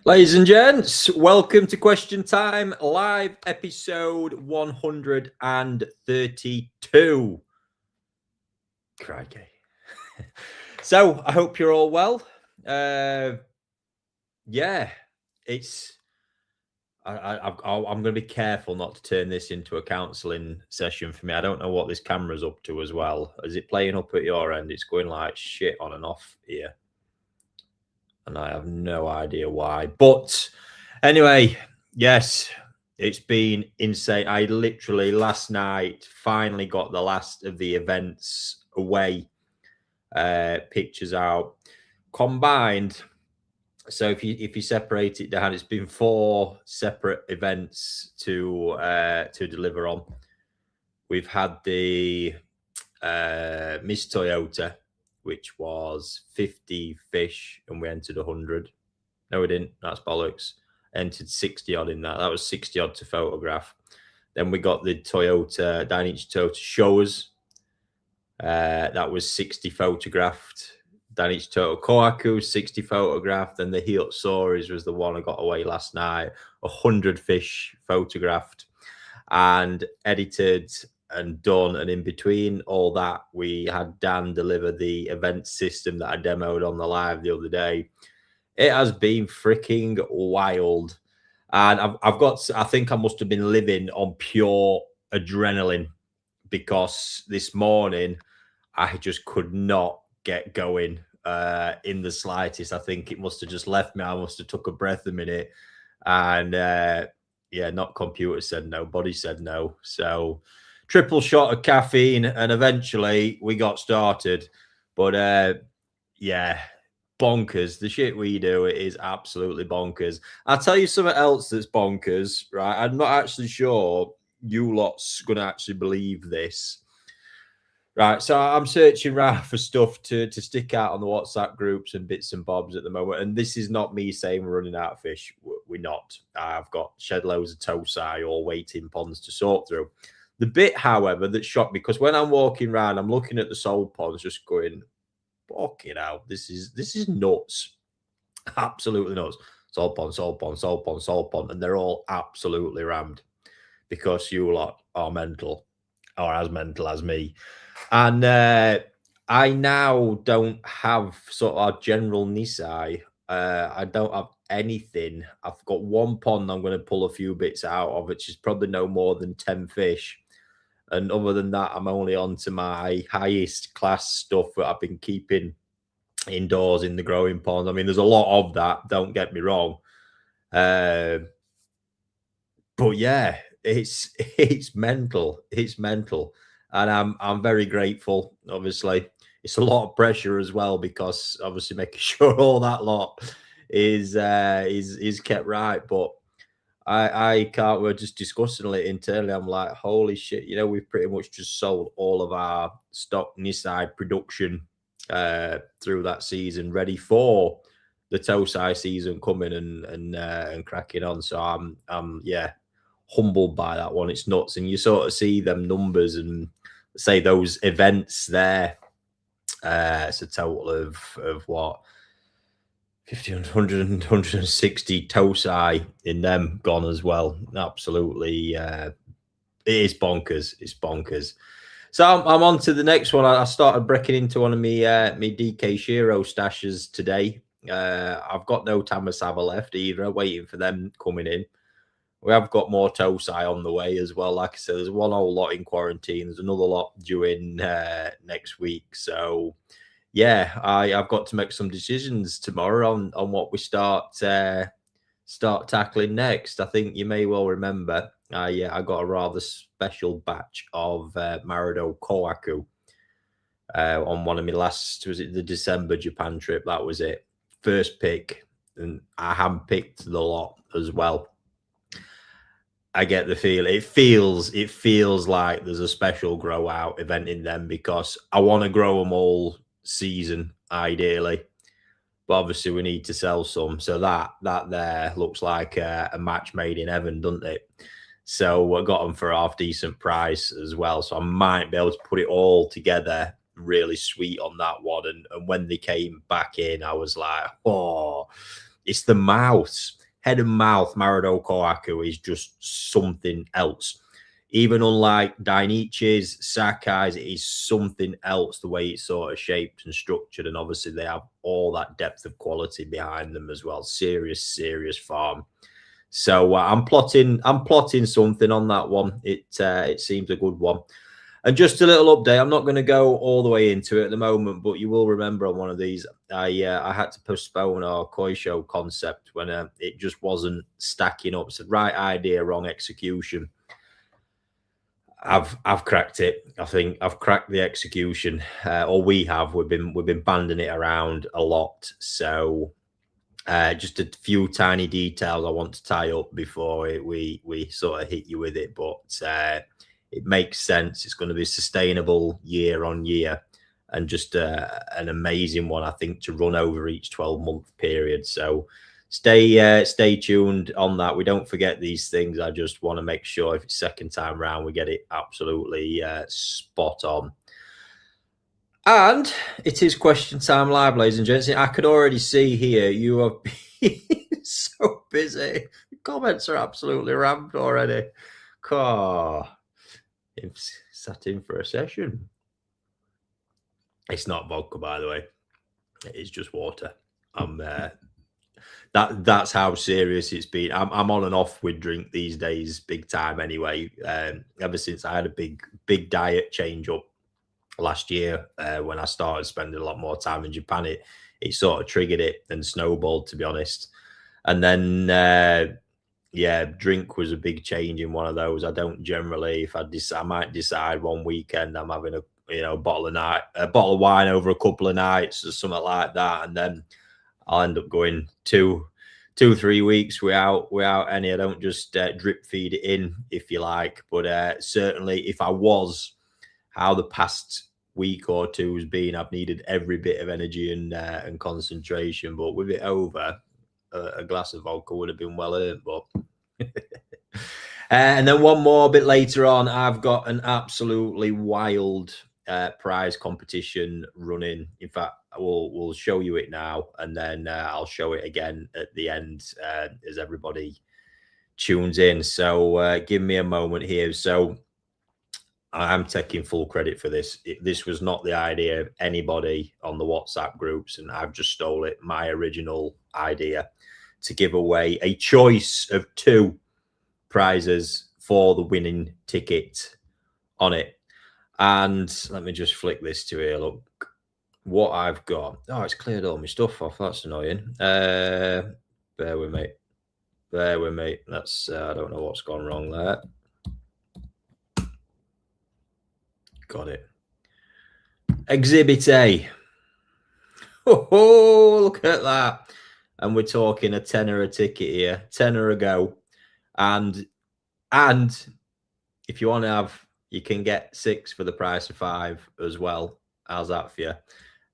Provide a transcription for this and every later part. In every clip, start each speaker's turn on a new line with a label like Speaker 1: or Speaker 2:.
Speaker 1: Ladies and gents, welcome to Question Time, live episode 132. Crikey. So, I hope you're all well. Yeah, it's... I'm going to be careful not to turn this into a counselling session for me. I don't know what this camera's up to as well. Is it playing up at your end? It's going like shit on and off here. And I have no idea why. But anyway, yes, it's been insane. I literally last night finally got the last of the events away, pictures out, combined. So if you separate it down, it's been 4 separate events to deliver on. We've had the Miss Toyota, which was 50 fish, and we entered 100. No, we didn't. That's bollocks. Entered 60 odd in that. That was 60 odd to photograph. Then we got the Toyota Dainichi Toyota Showas. That was 60 photographed. Dainichi Toyota Kohaku, 60 photographed. Then the Hiotsoris was the one I got away last night. 100 fish photographed and edited and done. And in between all that, we had Dan deliver the event system that I demoed on the live the other day. It has been freaking wild. And I think I must have been living on pure adrenaline, because this morning I just could not get going in the slightest. I think it must have just left me. I must have took a breath a minute. And yeah, not computer said no, body said no. So triple shot of caffeine, and eventually we got started. But yeah, bonkers. The shit we do, it is absolutely bonkers. I'll tell you something else that's bonkers, right? I'm not actually sure you lot's gonna actually believe this. Right, so I'm searching around for stuff to stick out on the WhatsApp groups and bits and bobs at the moment. And this is not me saying we're running out of fish. We're not. I've got shed loads of tosai or waiting ponds to sort through. The bit, however, that shocked me, because when I'm walking around, I'm looking at the sold ponds, just going, fucking hell, this is nuts. Absolutely nuts. Sold pond, sold pond, sold pond, sold pond. And they're all absolutely rammed, because you lot are mental, or as mental as me. And I now don't have sort of general Nisai. I don't have anything. I've got one pond I'm going to pull a few bits out of, which is probably no more than 10 fish. And other than that, I'm only on to my highest class stuff that I've been keeping indoors in the growing pond. I mean, there's a lot of that, don't get me wrong. But yeah, it's mental. It's mental. And I'm very grateful. Obviously, it's a lot of pressure as well, because obviously making sure all that lot is kept right. But I can't. We're just discussing it internally. I'm like, holy shit! You know, we've pretty much just sold all of our stock Nisai production through that season, ready for the Tosai season coming and cracking on. So I'm yeah, humbled by that one. It's nuts, and you sort of see them numbers and say those events there. It's a total of what, 50, 100, 160 Tosai in them gone as well. Absolutely, it is bonkers. It's bonkers. So I'm on to the next one. I started breaking into one of me DK Shiro stashes today. I've got no Tamasaba left either, waiting for them coming in. We have got more Tosai on the way as well. Like I said, there's one whole lot in quarantine. There's another lot due in next week. So, yeah, I've got to make some decisions tomorrow on what we start tackling next. I think you may well remember, I got a rather special batch of Marido Kohaku on one of my last, was it the December Japan trip? That was it. First pick, and I handpicked the lot as well. I get the feel. It feels like there's a special grow out event in them, because I want to grow them all season ideally, but obviously we need to sell some. So that there looks like a match made in heaven, doesn't it? So I got them for a half decent price as well. So I might be able to put it all together really sweet on that one. And when they came back in, I was like, oh. It's the mouth, head and mouth. Marado Kohaku is just something else. Even unlike Dainichi's, Sakai's, it is something else, the way it's sort of shaped and structured. And obviously they have all that depth of quality behind them as well. Serious farm. So I'm plotting something on that one. It seems a good one. And just a little update. I'm not going to go all the way into it at the moment, but you will remember on one of these, I had to postpone our Koi Show concept when it just wasn't stacking up. So right idea, wrong execution. I've cracked it. I think I've cracked the execution, or we have. We've been banding it around a lot. So just a few tiny details I want to tie up before we sort of hit you with it, but it makes sense. It's going to be sustainable year on year, and just an amazing one, I think, to run over each 12-month period. So stay tuned on that. We don't forget these things. I just want to make sure if it's second time round, we get it absolutely spot on. And it is question time live, ladies and gents. I could already see here you have been so busy. Comments are absolutely rammed already. It's sat in for a session. It's not vodka, by the way. It is just water. That's how serious it's been. I'm on and off with drink these days, big time anyway. Ever since I had a big diet change up last year, when I started spending a lot more time in Japan, it sort of triggered it and snowballed, to be honest. And then drink was a big change in one of those. I don't generally, if I might decide one weekend I'm having a bottle of wine over a couple of nights or something like that, and then I'll end up going 2-3 weeks without any. I don't just drip feed it in, if you like. But certainly, if I was, how the past week or two has been, I've needed every bit of energy and concentration. But with it over, a glass of vodka would have been well earned. But and then one more bit later on, I've got an absolutely wild prize competition running. In fact, we'll show you it now, and then I'll show it again at the end as everybody tunes in. So give me a moment here. So I'm taking full credit for this. This was not the idea of anybody on the WhatsApp groups, and I've just stole it. My original idea to give away a choice of 2 prizes for the winning ticket on it. And let me just flick this to here. Look what I've got. Oh, it's cleared all my stuff off. That's annoying. Bear with me. That's I don't know what's gone wrong there. Got it. Exhibit A. Oh, look at that. And we're talking a tenner a ticket here, tenner a go. And if you want to have, you can get 6 for the price of 5 as well. How's that for you?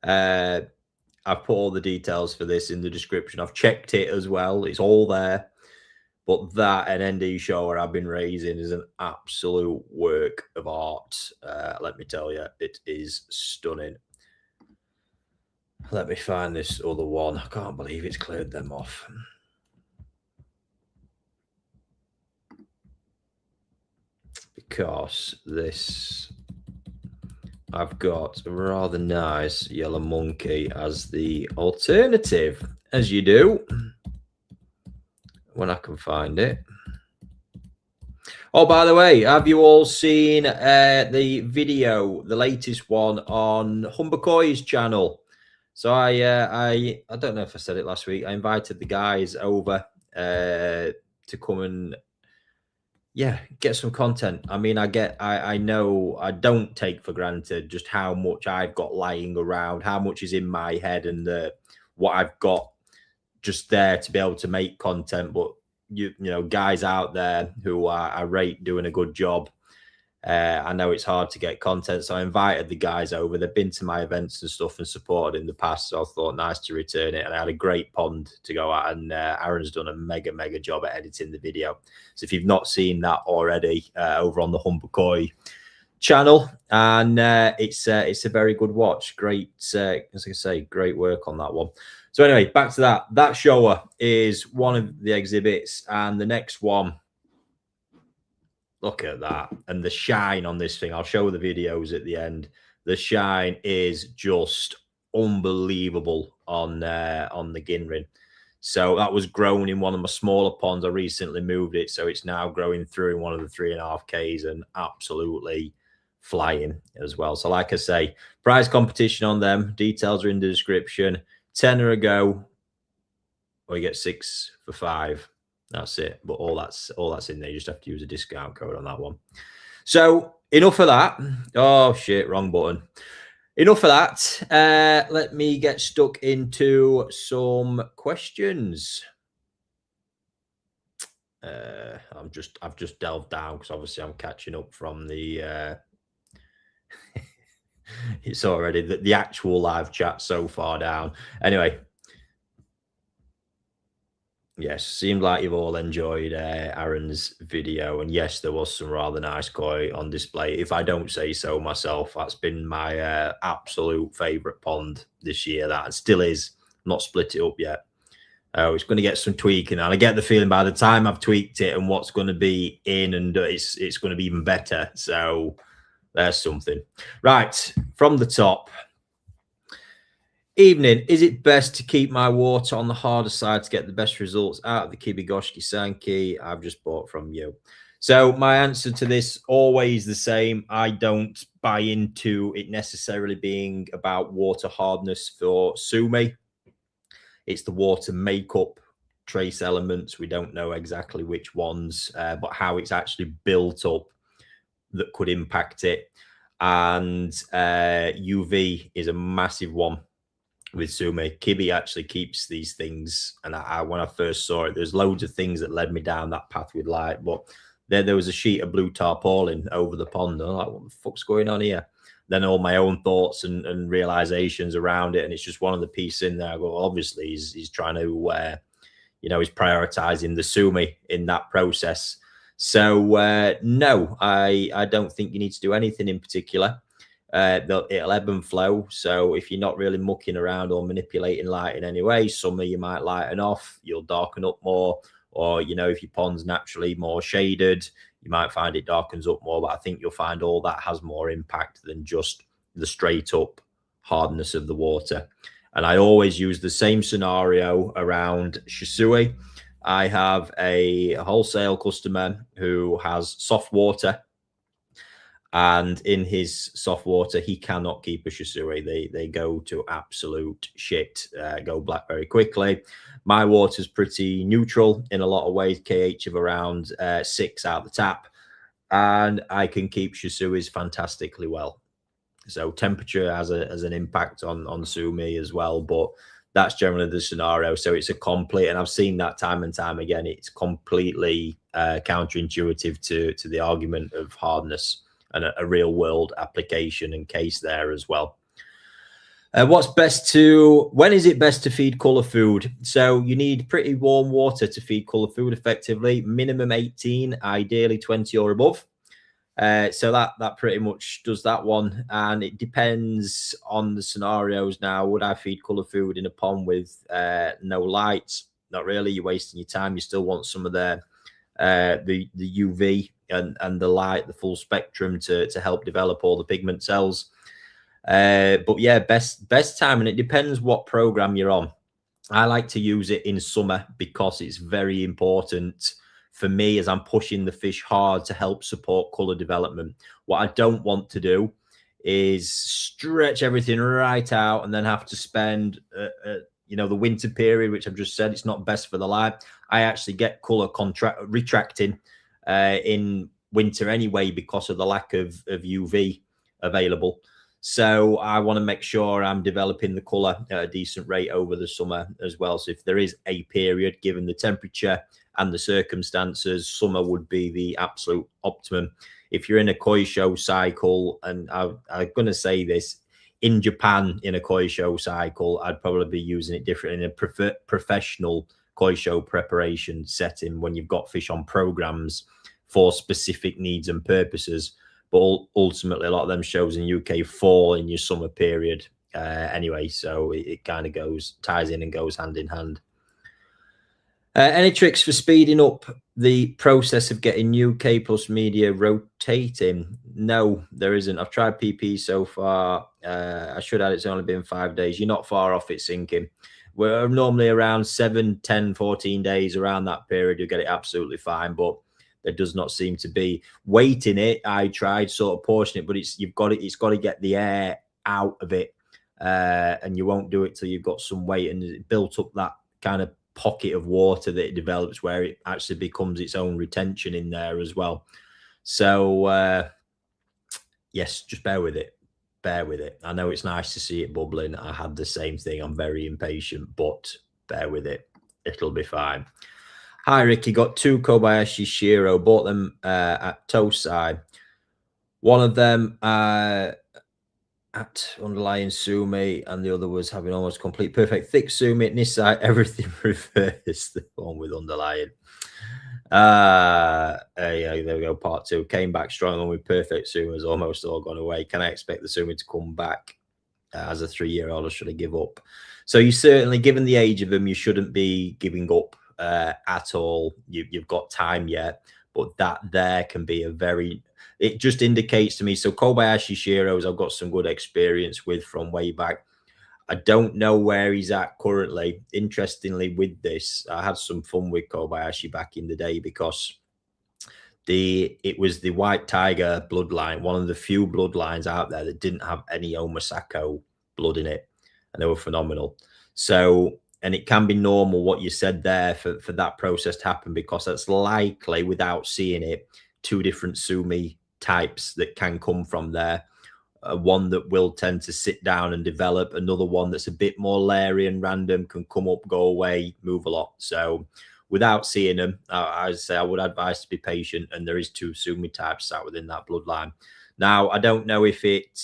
Speaker 1: I've put all the details for this in the description. I've checked it as well. It's all there. But that NND Showa I've been raising is an absolute work of art. Let me tell you, it is stunning. Let me find this other one. I can't believe it's cleared them off. Because this, I've got a rather nice Yellow Monkey as the alternative, as you do, when I can find it. Oh, by the way, have you all seen the video, the latest one on Humbercoy's channel? So I don't know if I said it last week. I invited the guys over to come and get some content. I mean, I know I don't take for granted just how much I've got lying around, how much is in my head, and what I've got just there to be able to make content. But you know, guys out there who I rate doing a good job. I know it's hard to get content, so I invited the guys over. They've been to my events and stuff and supported in the past, so I thought nice to return it. And I had a great pond to go at, and Aaron's done a mega job at editing the video. So if you've not seen that already, over on the Humbercoy channel, and it's a very good watch. Great, as I say, great work on that one. So anyway, back to that. That Showa is one of the exhibits, and the next one, look at that. And the shine on this thing, I'll show the videos at the end. The shine is just unbelievable on the Ginrin. So that was grown in one of my smaller ponds. I recently moved it, so it's now growing through in one of the 3.5Ks and absolutely flying as well. So like I say, prize competition on them. Details are in the description. Tenner a go, or you get 6 for 5. That's it. But all that's in there. You just have to use a discount code on that one. So enough of that. Oh shit, wrong button. Enough of that. Let me get stuck into some questions. I've just delved down because obviously I'm catching up from the it's already the actual live chat so far down. Anyway, yes, seemed like you've all enjoyed Aaron's video, and yes, there was some rather nice koi on display. If I don't say so myself, that's been my absolute favorite pond this year. That still is. Not split it up yet. It's going to get some tweaking, and I get the feeling by the time I've tweaked it and what's going to be in, and it's going to be even better. So there's something. Right, from the top. Evening, is it best to keep my water on the harder side to get the best results out of the Kibigoshiki Sanki I've just bought from you? So my answer to this, always the same. I don't buy into it necessarily being about water hardness for Sumi. It's the water makeup trace elements. We don't know exactly which ones, but how it's actually built up that could impact it. And UV is a massive one with Sumi. Kibi actually keeps these things, and when I first saw it, there's loads of things that led me down that path with light, but there was a sheet of blue tarpaulin over the pond. I'm like, what the fuck's going on here? Then all my own thoughts and realizations around it, and it's just one of the pieces in there. I go, well, obviously he's trying to he's prioritizing the Sumi in that process. So no, I don't think you need to do anything in particular. It'll ebb and flow. So if you're not really mucking around or manipulating light in any way, summer you might lighten off, you'll darken up more. Or, if your pond's naturally more shaded, you might find it darkens up more. But I think you'll find all that has more impact than just the straight up hardness of the water. And I always use the same scenario around Shisui. I have a wholesale customer who has soft water, and in his soft water, he cannot keep a Shisui. They go to absolute shit, go black very quickly. My water's pretty neutral in a lot of ways, KH of around 6 out the tap, and I can keep Shisuis fantastically well. So temperature has an impact on Sumi as well, but that's generally the scenario. So it's a complete, and I've seen that time and time again, it's completely counterintuitive to the argument of hardness, and a real world application and case there as well. When is it best to feed color food? So you need pretty warm water to feed color food effectively, minimum 18, ideally 20 or above. So that pretty much does that one. And it depends on the scenarios. Now, would I feed color food in a pond with no lights? Not really. You're wasting your time. You still want some of the UV and the light, the full spectrum to help develop all the pigment cells. But yeah, best time, and it depends what program you're on. I like to use it in summer because it's very important for me as I'm pushing the fish hard to help support color development. What I don't want to do is stretch everything right out and then have to spend the winter period, which I've just said it's not best for the light. I actually get color retracting in winter anyway because of the lack of UV available. So I want to make sure I'm developing the color at a decent rate over the summer as well. So if there is a period, given the temperature and the circumstances, summer would be the absolute optimum. If you're in a koi show cycle, and I'm going to say this, in Japan, in a koi show cycle, I'd probably be using it different in a professional koi show preparation setting when you've got fish on programs for specific needs and purposes. But ultimately, a lot of them shows in UK fall in your summer period Anyway, so it kind of ties in and goes hand in hand. Any tricks for speeding up the process of getting new K plus media rotating? No, there isn't. I've tried PP so far. I should add it's only been 5 days. You're not far off it syncing. We're normally around 7, 10, 14 days around that period. You get it absolutely fine, but there does not seem to be weighting it. I tried sort of portioning it, but it's got to get the air out of it, and you won't do it till you've got some weight and it built up that kind of pocket of water that it develops where it actually becomes its own retention in there as well. So yes, just bear with it. I know it's nice to see it bubbling. I had the same thing. I'm very impatient, but bear with it. It'll be fine. Hi, Ricky. Got 2 Kobayashi Shiro. Bought them at Tosai. One of them at underlying Sumi, and the other was having almost complete perfect thick Sumi. At this side, everything reversed. The one with underlying. Yeah, there we go. Part 2 came back strong with perfect Sumi has almost all gone away. Can I expect the Sumi to come back as a 3-year-old, or should I give up? So you certainly, given the age of them, you shouldn't be giving up at all. You've got time yet, but that there can be a very, it just indicates to me. So Kobayashi Shiros, I've got some good experience with from way back. I don't know where he's at currently. Interestingly, with this, I had some fun with Kobayashi back in the day because it was the White Tiger bloodline, one of the few bloodlines out there that didn't have any Omasako blood in it, and they were phenomenal. So, and it can be normal what you said there for that process to happen, because that's likely, without seeing it, 2 different Sumi types that can come from there. One that will tend to sit down and develop, another one that's a bit more leery and random, can come up, go away, move a lot. So without seeing them, I'd say I would advise to be patient, and there is 2 Sumi types sat within that bloodline. Now, I don't know if it's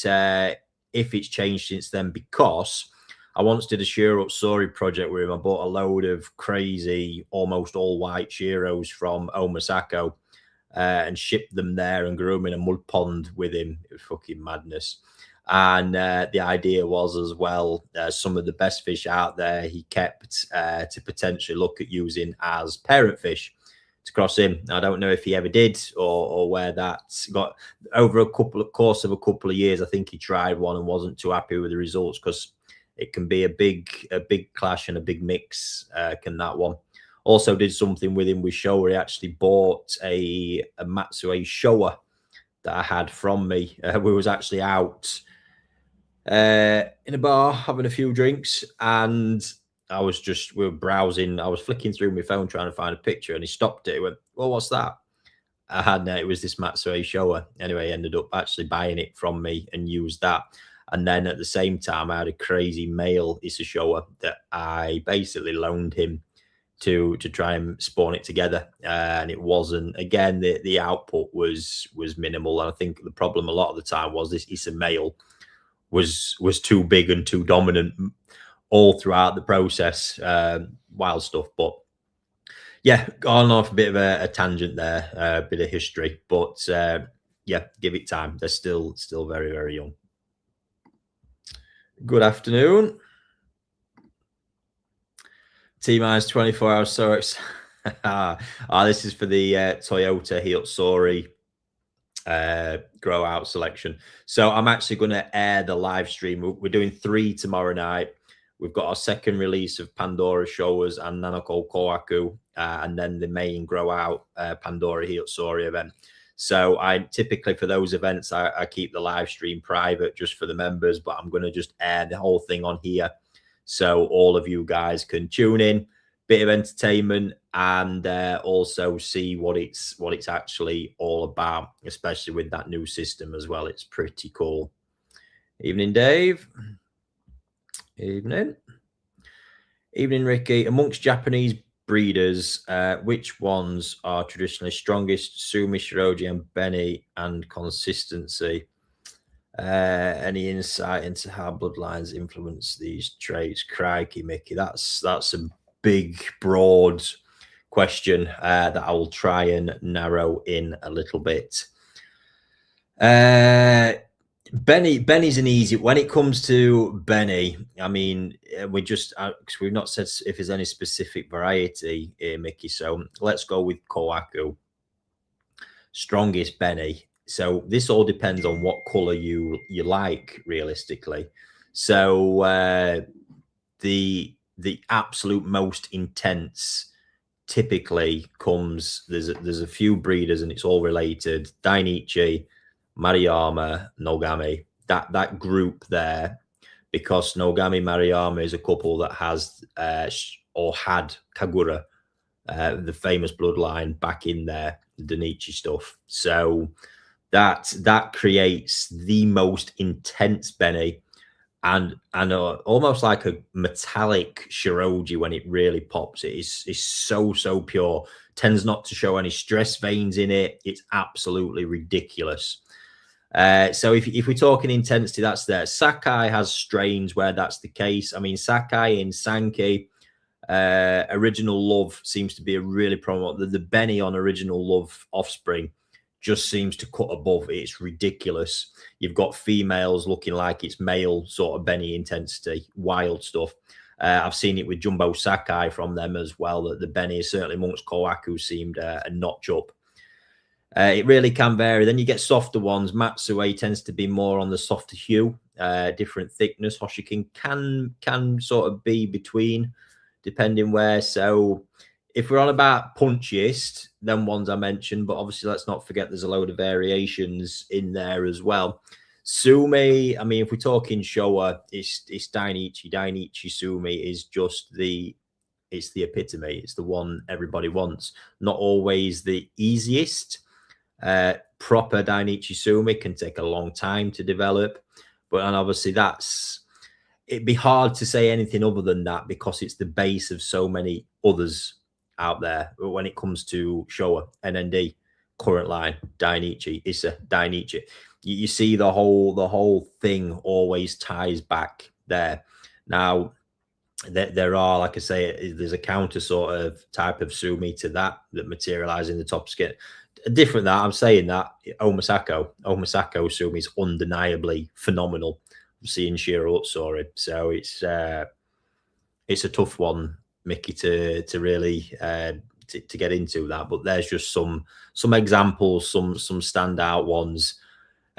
Speaker 1: changed since then, because I once did a Shiro Sori project with him. I bought a load of crazy, almost all white Shiros from Omasako, and shipped them there and grew them in a mud pond with him. It was fucking madness. And the idea was as well, some of the best fish out there he kept to potentially look at using as parent fish to cross in. I don't know if he ever did, or where that got. Over a course of a couple of years, I think he tried one and wasn't too happy with the results, because it can be a big clash and a big mix, can that one. Also did something with him with Showa. He actually bought a Matsue Showa that I had from me. We was actually out in a bar having a few drinks, and we were browsing. I was flicking through my phone trying to find a picture, and he stopped it. He went, "Well, what's that?" I had it was this Matsue Showa. Anyway, I ended up actually buying it from me and used that. And then at the same time, I had a crazy male Issashowa that I basically loaned him to try and spawn it together, and it wasn't, again, the output was minimal. And I think the problem a lot of the time was this Issa male was too big and too dominant all throughout the process. Wild stuff. But yeah, gone off a bit of a tangent there, a bit of history, but yeah, give it time. They're still very, very young. Good afternoon. T-minus 24 hours. So it's this is for the Toyota Hiyotsori grow out selection. So I'm actually going to air the live stream. We're doing 3 tomorrow night. We've got our second release of Pandora Showas and Nanoko Kohaku, and then the main grow out Pandora Hiyotsori event. So I typically, for those events, I keep the live stream private just for the members, but I'm going to just air the whole thing on here, so all of you guys can tune in, bit of entertainment, and also see what it's actually all about, especially with that new system as well. It's pretty cool. Evening, Dave. Evening, Ricky. Amongst Japanese breeders, which ones are traditionally strongest? Sumi, Shiroji, and Benny, and consistency. Any insight into how bloodlines influence these traits? Crikey, Mickey, that's a big, broad question that I will try and narrow in a little bit. Benny's an easy. When it comes to Benny, I mean, we just because we've not said if there's any specific variety here, Mickey. So let's go with Kohaku, strongest Benny. So this all depends on what color you like, realistically. So the absolute most intense typically comes. There's a few breeders and it's all related. Dainichi, Mariyama, Nogami, that group there, because Nogami Mariyama is a couple that has or had Kagura, the famous bloodline back in there, Dainichi stuff. So that creates the most intense Benny, and almost like a metallic Shiroji when it really pops. It is so pure. Tends not to show any stress veins in it. It's absolutely ridiculous. So if we're talking intensity, that's there. Sakai has strains where that's the case. I mean, Sakai in Sankey, Original Love seems to be a really prominent. The Benny on Original Love Offspring just seems to cut above. It's ridiculous. You've got females looking like it's male sort of Benny intensity, wild stuff. I've seen it with Jumbo Sakai from them as well, that the Benny is certainly amongst Kohaku seemed a notch up. It really can vary. Then you get softer ones. Matsue tends to be more on the softer hue, different thickness. Hoshikin can sort of be between, depending where. So if we're on about punchiest, then ones I mentioned, but obviously let's not forget there's a load of variations in there as well. Sumi, I mean, if we're talking Showa, it's Dainichi. Dainichi Sumi is just it's the epitome. It's the one everybody wants. Not always the easiest. Proper Dainichi Sumi can take a long time to develop, and obviously it'd be hard to say anything other than that because it's the base of so many others out there. But when it comes to Showa, NND, current line, Dainichi, Issa, Dainichi, you see the whole thing always ties back there. Now, there are, like I say, there's a counter sort of type of Sumi to that materialize in the top skin. Different that I'm saying that Omasako Sumi is undeniably phenomenal. I'm seeing Shiro Utsuri, so it's a tough one, Mickey, to really to get into that. But there's just some examples, some standout ones.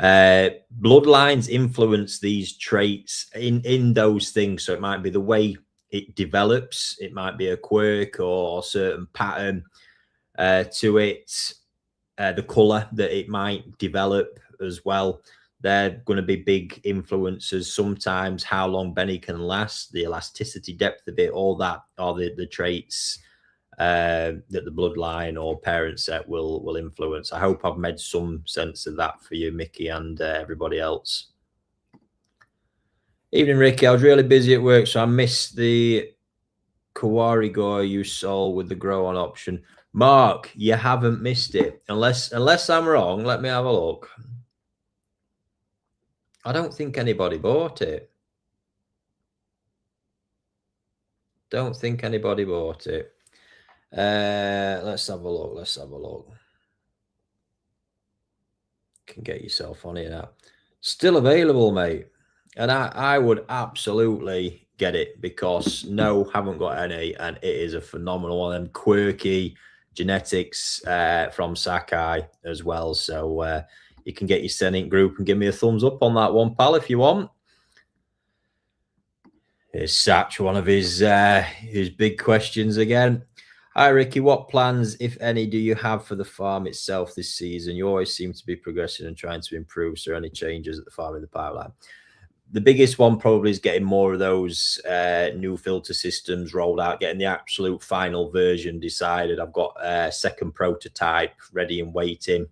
Speaker 1: Bloodlines influence these traits in those things, so it might be the way it develops, it might be a quirk or a certain pattern to it, the color that it might develop as well. They're going to be big influences. Sometimes how long Benny can last, the elasticity, depth of it, all that are the traits that the bloodline or parent set will influence. I hope I've made some sense of that for you, Mickey, and everybody else. Evening, Ricky. I was really busy at work, so I missed the Kawarigo you sold with the grow on option. Mark, you haven't missed it. Unless I'm wrong, let me have a look. I don't think anybody bought it. Don't think anybody bought it. Let's have a look. Can get yourself on here now. Still available, mate. And I would absolutely get it because no, haven't got any, and it is a phenomenal one. And quirky genetics from Sakai as well. So you can get your Senate group and give me a thumbs up on that one, pal, if you want. Here's Satch, one of his big questions again. Hi, Ricky. What plans, if any, do you have for the farm itself this season? You always seem to be progressing and trying to improve. So any changes at the farm in the pipeline? The biggest one probably is getting more of those new filter systems rolled out, getting the absolute final version decided. I've got a second prototype ready and waiting.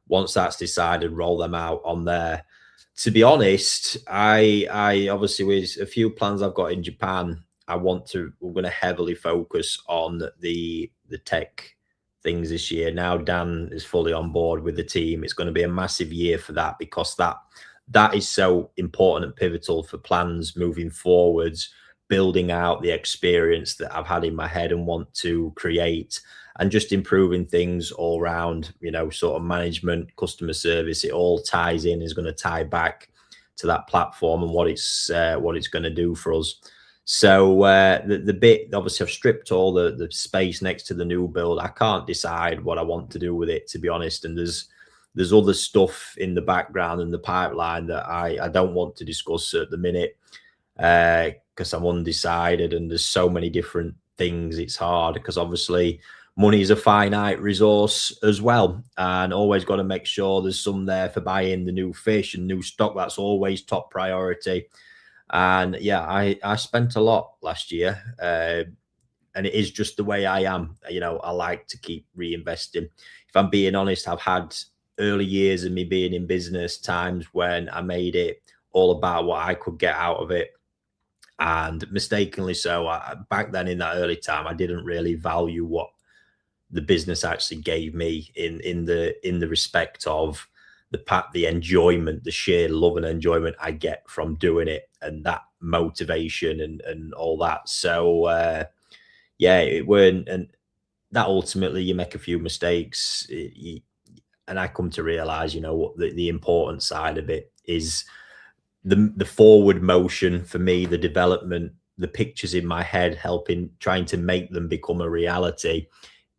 Speaker 1: Once that's decided, roll them out on there. To be honest, I obviously, with a few plans I've got in Japan, we're going to heavily focus on the tech things this year. Now Dan is fully on board with the team. It's going to be a massive year for that because that is so important and pivotal for plans moving forwards. building out the experience that I've had in my head and want to create, and just improving things all around, you know, sort of management, customer service. It all ties in, is going to tie back to that platform and what it's going to do for us. So the bit, obviously, I've stripped all the space next to the new build. I can't decide what I want to do with it, to be honest. And there's other stuff in the background and the pipeline that I don't want to discuss at the minute, because I'm undecided and there's so many different things. It's hard because obviously money is a finite resource as well, and always got to make sure there's some there for buying the new fish and new stock. That's always top priority. And yeah, I spent a lot last year, and it is just the way I am. You know, I like to keep reinvesting. If I'm being honest, I've had early years of me being in business times when I made it all about what I could get out of it, and mistakenly so. Back then, in that early time, I didn't really value what the business actually gave me in the respect of the enjoyment, the sheer love and enjoyment I get from doing it, and that motivation and all that. So yeah, it weren't, and that ultimately you make a few mistakes, and I come to realize, you know, what the important side of it is, the forward motion for me, the development, the pictures in my head, helping, trying to make them become a reality,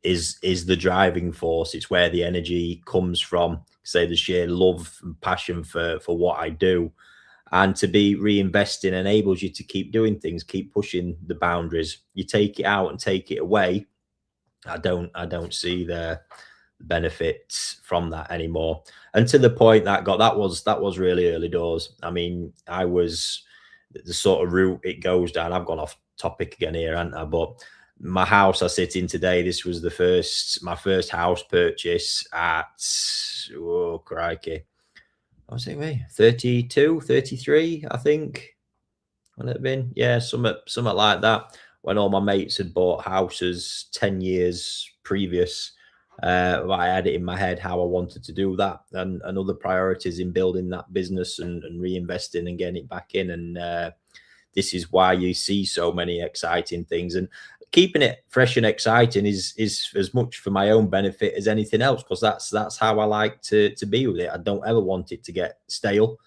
Speaker 1: is the driving force. It's where the energy comes from. Say, the sheer love and passion for what I do, and to be reinvesting enables you to keep doing things, keep pushing the boundaries. You take it out and take it away, I don't see the benefits from that anymore. And to the point that was really early doors. I mean, I was the sort of route it goes down. I've gone off topic again here, haven't I? But my house I sit in today, this was my first house purchase at, oh crikey, I was thinking 32, 33, I think. Would it have been? Yeah, something like that. When all my mates had bought houses 10 years previous, I had it in my head how I wanted to do that, and other priorities in building that business and reinvesting and getting it back in. And this is why you see so many exciting things. And keeping it fresh and exciting is as much for my own benefit as anything else, because that's how I like to be with it. I don't ever want it to get stale.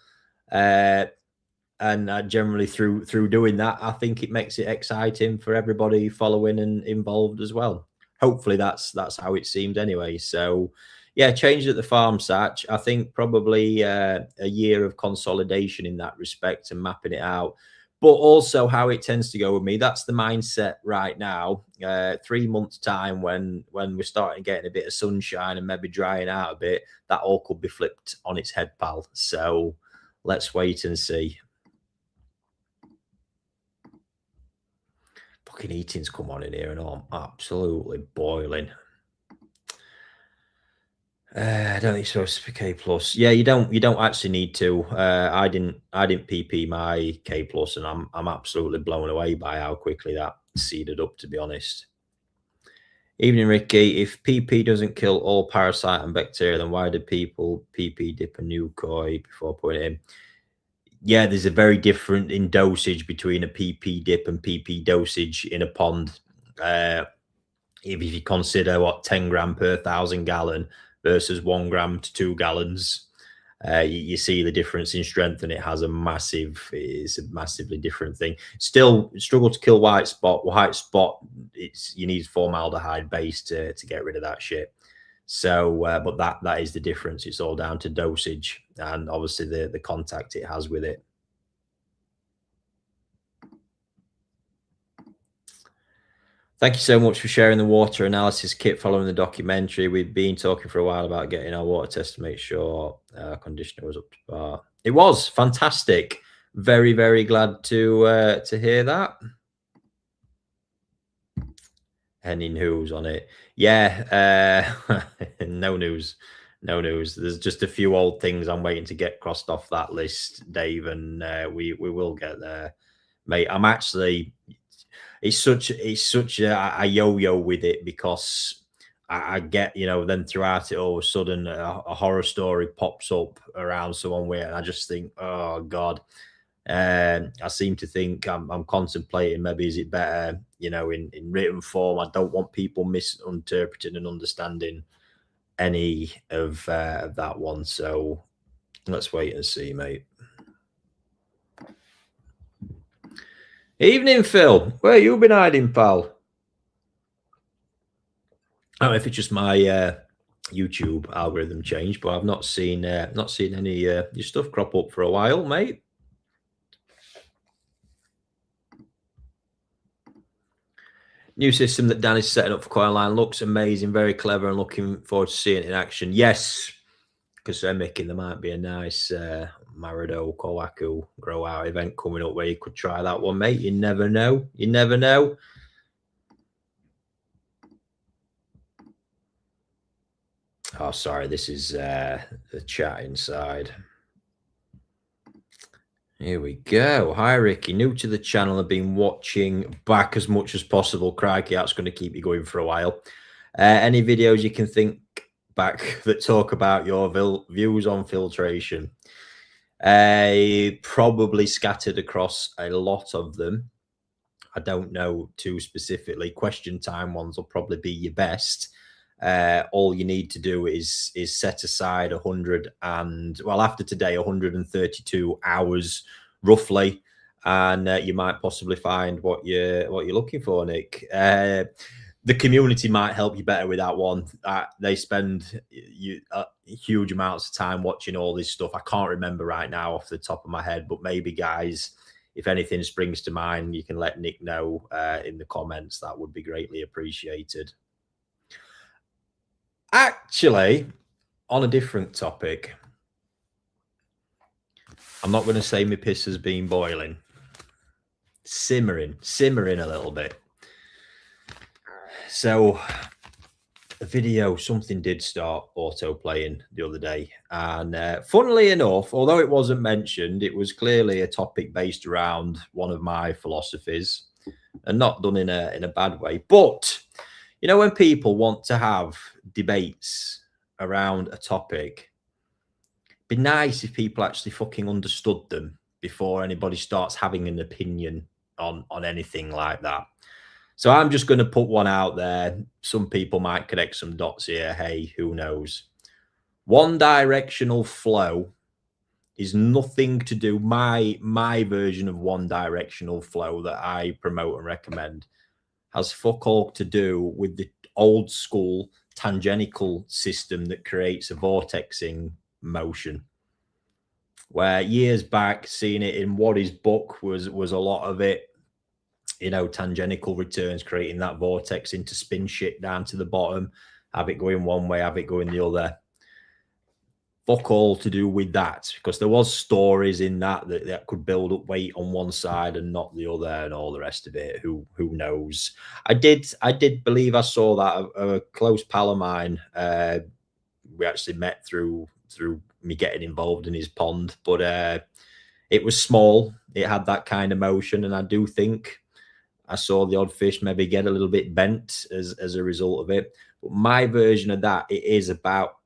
Speaker 1: And generally through doing that, I think it makes it exciting for everybody following and involved as well. Hopefully that's how it seemed anyway. So yeah, changed at the farm, Satch. I think probably a year of consolidation in that respect and mapping it out. But also how it tends to go with me, that's the mindset right now. 3 months time, when we're starting getting a bit of sunshine and maybe drying out a bit, that all could be flipped on its head, pal. So let's wait and see. Fucking eating's come on in here and I'm absolutely boiling. I don't think it's supposed to be K plus. Yeah, you don't actually need to. I didn't PP my K plus, and I'm absolutely blown away by how quickly that seeded up, to be honest. Evening, Ricky. If PP doesn't kill all parasite and bacteria, then why do people PP dip a new koi before putting it in? Yeah, there's a very different in dosage between a PP dip and PP dosage in a pond. If you consider 10 gram per 1,000 gallon versus 1 gram to 2 gallons, you see the difference in strength, and it's a massively different thing. Still struggle to kill white spot. You need formaldehyde base to get rid of that shit. So, but that is the difference. It's all down to dosage and obviously the contact it has with it. Thank you so much for sharing the water analysis kit following the documentary. We've been talking for a while about getting our water test to make sure our conditioner was up to par. It was fantastic. Very, very glad to hear that. Any news on it? Yeah, no news. No news. There's just a few old things I'm waiting to get crossed off that list, Dave, and we will get there, mate. I'm actually. It's such a yo-yo with it, because I get, then throughout it, all of a sudden a horror story pops up around someone weird, and I just think, oh God. I seem to think I'm contemplating maybe is it better, you know, in written form. I don't want people misinterpreting and understanding any of that one. So let's wait and see, mate. Evening, Phil. Where you been hiding, pal? I don't know if it's just my YouTube algorithm changed, but I've not seen any your stuff crop up for a while, mate. New system that Dan is setting up for CoinLine looks amazing, very clever, and looking forward to seeing it in action. Yes, because they're making there might be a nice Marido Kowaku grow out event coming up where you could try that one, mate. You never know. You never know. Oh, sorry, this is the chat inside. Here we go. Hi, Ricky. New to the channel. I've been watching back as much as possible. Crikey, that's going to keep you going for a while. Any videos you can think back that talk about your views on filtration? Probably scattered across a lot of them. I don't know too specifically. Question time ones will probably be your best. All you need to do is set aside 100 and well after today 132 hours roughly, and you might possibly find what you're looking for, Nick. The community might help you better with that one. They spend huge amounts of time watching all this stuff. I can't remember right now off the top of my head, but maybe guys, if anything springs to mind, you can let Nick know in the comments. That would be greatly appreciated. Actually, on a different topic, I'm not going to say my piss has been boiling. Simmering a little bit. So, a video, something did start auto-playing the other day. And funnily enough, although it wasn't mentioned, it was clearly a topic based around one of my philosophies and not done in a bad way. But you know, when people want to have debates around a topic, it'd be nice if people actually fucking understood them before anybody starts having an opinion on anything like that. So I'm just going to put one out there. Some people might connect some dots here. Hey, who knows? One directional flow is nothing to do. My version of one directional flow that I promote and recommend has fuck all to do with the old school tangential system that creates a vortexing motion. Where years back, seeing it in Waddy's book was a lot of it, you know, tangential returns, creating that vortex into spin shit down to the bottom, have it going one way, have it going the other. Fuck all to do with that, because there was stories in that could build up weight on one side and not the other, and all the rest of it. Who knows? I did believe I saw that a close pal of mine. We actually met through me getting involved in his pond, but it was small. It had that kind of motion, and I do think I saw the odd fish maybe get a little bit bent as a result of it. But my version of that, it is about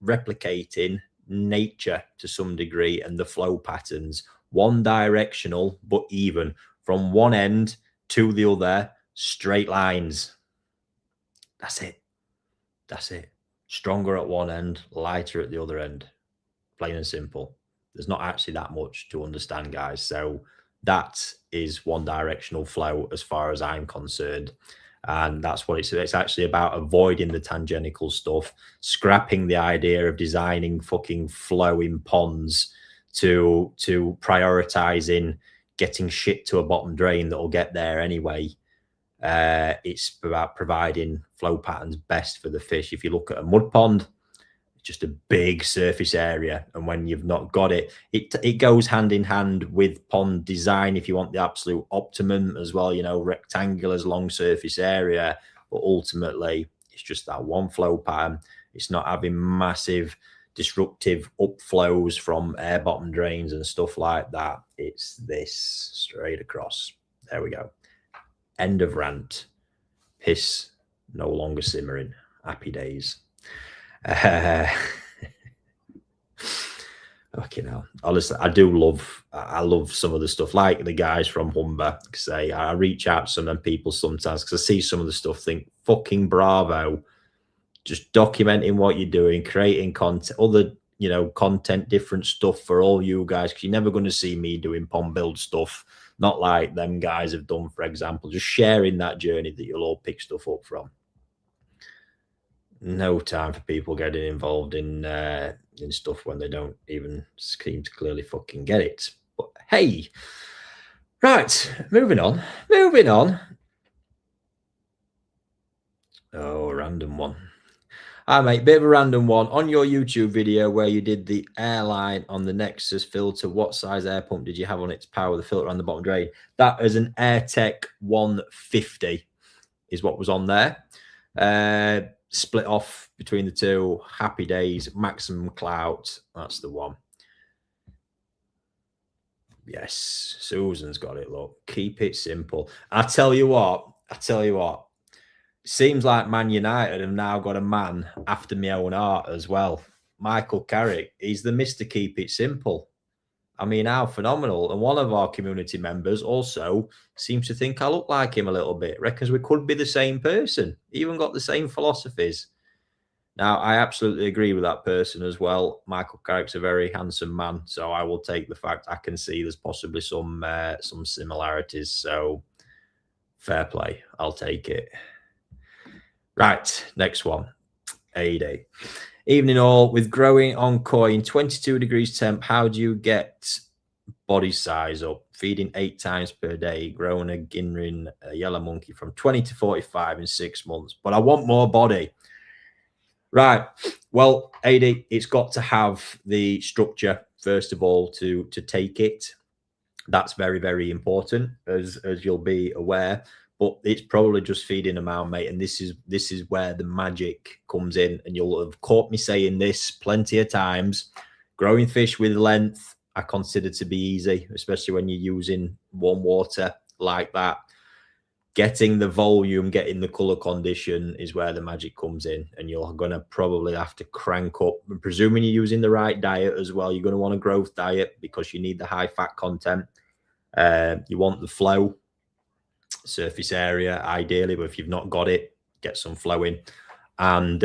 Speaker 1: replicating nature to some degree and the flow patterns, one directional but even, from one end to the other, straight lines. That's it. Stronger at one end, lighter at the other end. Plain and simple. There's not actually that much to understand, guys. So that is one directional flow as far as I'm concerned. And that's what it's actually about, avoiding the tangential stuff, scrapping the idea of designing fucking flowing ponds to prioritizing getting shit to a bottom drain that'll get there anyway. It's about providing flow patterns best for the fish. If you look at a mud pond, it's just a big surface area, and when you've not got it goes hand in hand with pond design if you want the absolute optimum as well, you know, rectangulars, long surface area. But ultimately it's just that one flow pattern. It's not having massive disruptive upflows from air bottom drains and stuff like that. It's this straight across. There we go. End of rant. Piss no longer simmering. Happy days. Fucking hell. Honestly, I love some of the stuff, like the guys from Humber say. I reach out to some of them people sometimes because I see some of the stuff, think fucking bravo, just documenting what you're doing, creating content, other, you know, content, different stuff for all you guys, because you're never going to see me doing pond build stuff, not like them guys have done, for example, just sharing that journey that you'll all pick stuff up from. No time for people getting involved in stuff when they don't even seem to clearly fucking get it. But hey, right, moving on. Oh, a random one. Hi, mate, bit of a random one. On your YouTube video where you did the airline on the Nexus filter, what size air pump did you have on it to power the filter on the bottom drain? That is an AirTech 150 is what was on there. Split off between the two. Happy days, maximum clout. That's the one. Yes, Susan's got it. Look, keep it simple. I tell you what. Seems like Man United have now got a man after my own heart as well. Michael Carrick. He's the Mr. Keep It Simple. I mean, how phenomenal. And one of our community members also seems to think I look like him a little bit. Reckons we could be the same person. Even got the same philosophies. Now, I absolutely agree with that person as well. Michael Carrick's a very handsome man. So I will take the fact I can see there's possibly some similarities. So fair play. I'll take it. Right, next one. AD. Evening all. With growing on coin, 22 degrees temp, how do you get body size up? Feeding 8 times per day, growing a Ginrin yellow monkey from 20 to 45 in 6 months. But I want more body. Right. Well, AD, it's got to have the structure, first of all, to take it. That's very, very important, as you'll be aware. But it's probably just feeding them out, mate. And this is where the magic comes in. And you'll have caught me saying this plenty of times. Growing fish with length, I consider to be easy, especially when you're using warm water like that. Getting the volume, getting the color condition is where the magic comes in. And you're going to probably have to crank up. I'm presuming you're using the right diet as well. You're going to want a growth diet because you need the high fat content. You want the flow. Surface area ideally, but if you've not got it, get some flow in. And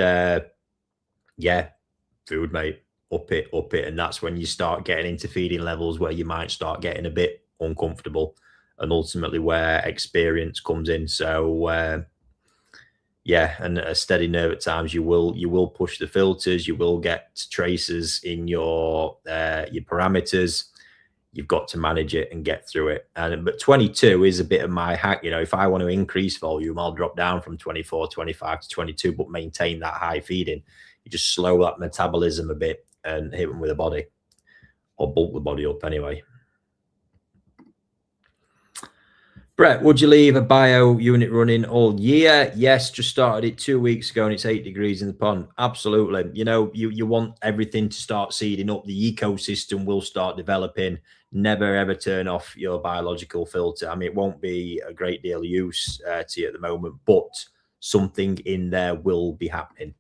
Speaker 1: yeah, food, mate, up it. And that's when you start getting into feeding levels where you might start getting a bit uncomfortable, and ultimately where experience comes in. So yeah, and a steady nerve at times. You will push the filters, you will get traces in your parameters. You've got to manage it and get through it. But 22 is a bit of my hack. You know, if I want to increase volume, I'll drop down from 24, 25 to 22, but maintain that high feeding. You just slow that metabolism a bit and hit them with a body, or bulk the body up anyway. Brett, would you leave a bio unit running all year? Yes, just started it 2 weeks ago and it's 8 degrees in the pond. Absolutely. You know, you want everything to start seeding up. The ecosystem will start developing. Never, ever turn off your biological filter. I mean, it won't be a great deal of use to you at the moment, but something in there will be happening.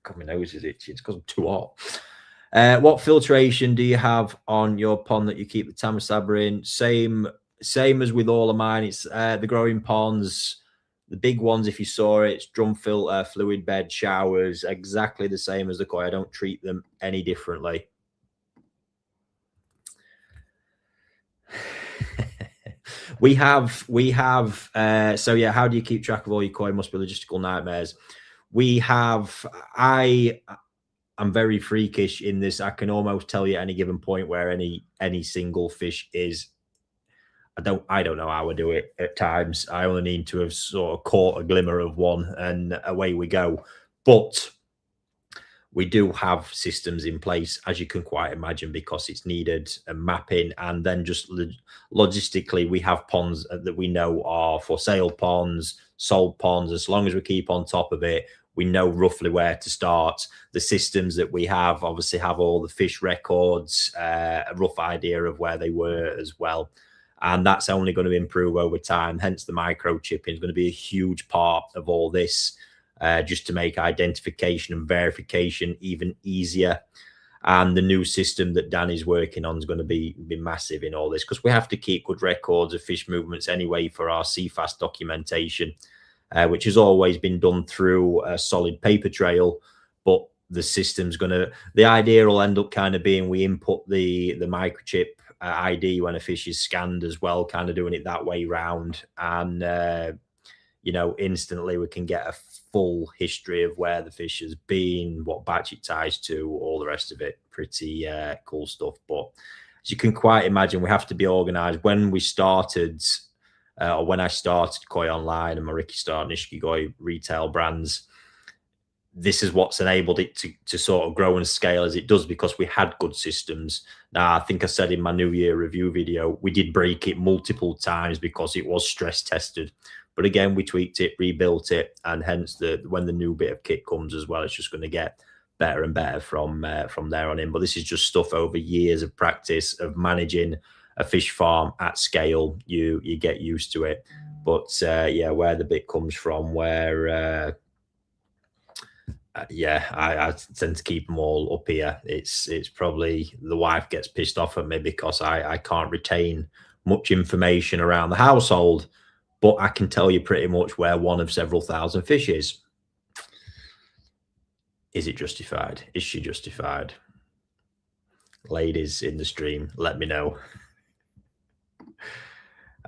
Speaker 1: God, my nose is itchy. It's because I'm too hot. What filtration do you have on your pond that you keep the Tamasaba in? Same as with all of mine. It's the growing ponds, the big ones. If you saw it, it's drum filter, fluid bed, showers, exactly the same as the koi. I don't treat them any differently. we have so yeah, how do you keep track of all your koi? Must be logistical nightmares. I'm very freakish in this. I can almost tell you at any given point where any single fish is. I don't know how I do it at times. I only need to have sort of caught a glimmer of one and away we go. But we do have systems in place, as you can quite imagine, because it's needed a mapping. And then just logistically, we have ponds that we know are for sale ponds, sold ponds. As long as we keep on top of it, we know roughly where to start. The systems that we have obviously have all the fish records, a rough idea of where they were as well. And that's only going to improve over time. Hence, the microchipping is going to be a huge part of all this, just to make identification and verification even easier. And the new system that Danny's working on is going to be massive in all this, because we have to keep good records of fish movements anyway for our CFAS documentation, which has always been done through a solid paper trail. But the system's going to, the idea will end up kind of being we input the microchip ID when a fish is scanned as well, kind of doing it that way round. And, you know, instantly we can get a full history of where the fish has been, what batch it ties to, all the rest of it. Pretty cool stuff. But as you can quite imagine, we have to be organized. When we started, or when I started Koi Online and my Ricky Stoddart Nishikigoi retail brands, this is what's enabled it to sort of grow and scale as it does, because we had good systems. Now, I think I said in my New Year review video, we did break it multiple times because it was stress tested. But again, we tweaked it, rebuilt it, and hence when the new bit of kit comes as well, it's just going to get better and better from there on in. But this is just stuff over years of practice of managing a fish farm at scale. You get used to it. But yeah, where the bit comes from, where yeah, I tend to keep them all up here. It's probably the wife gets pissed off at me because I can't retain much information around the household, but I can tell you pretty much where one of several thousand fish is. Is it justified? Is she justified? Ladies in the stream, let me know.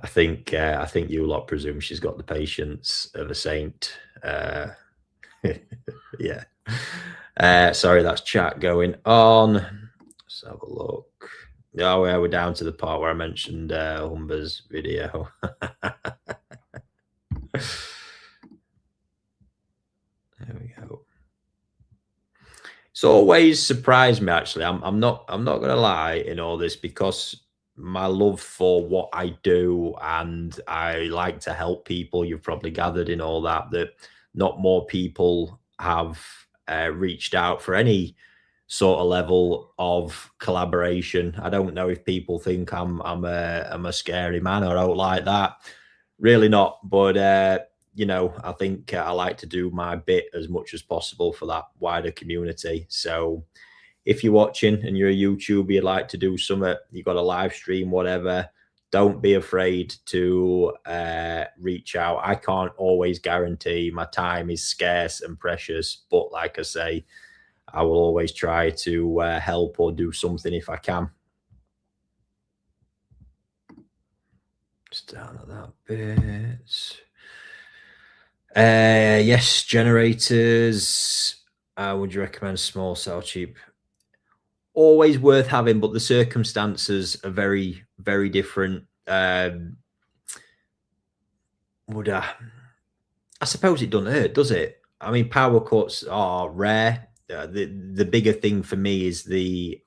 Speaker 1: I think you lot presume she's got the patience of a saint. Yeah. Sorry, that's chat going on. Let's have a look. Oh, yeah, we're down to the part where I mentioned Humber's video. There we go. It's always surprised me, actually. I'm not gonna lie in all this, because my love for what I do, and I like to help people. You've probably gathered in all that not more people have reached out for any sort of level of collaboration. I don't know if people think I'm a scary man, or I don't like that. Really not. But you know, I think I like to do my bit as much as possible for that wider community. So if you're watching and you're a YouTuber, you'd like to do something, you've got a live stream, whatever, don't be afraid to reach out. I can't always guarantee. My time is scarce and precious, but like I say, I will always try to help or do something if I can. Just down at that bit. Yes, generators. Would you recommend small, sell cheap? Always worth having, but the circumstances are very, very different. I suppose it doesn't hurt, does it? I mean, power cuts are rare. The bigger thing for me is the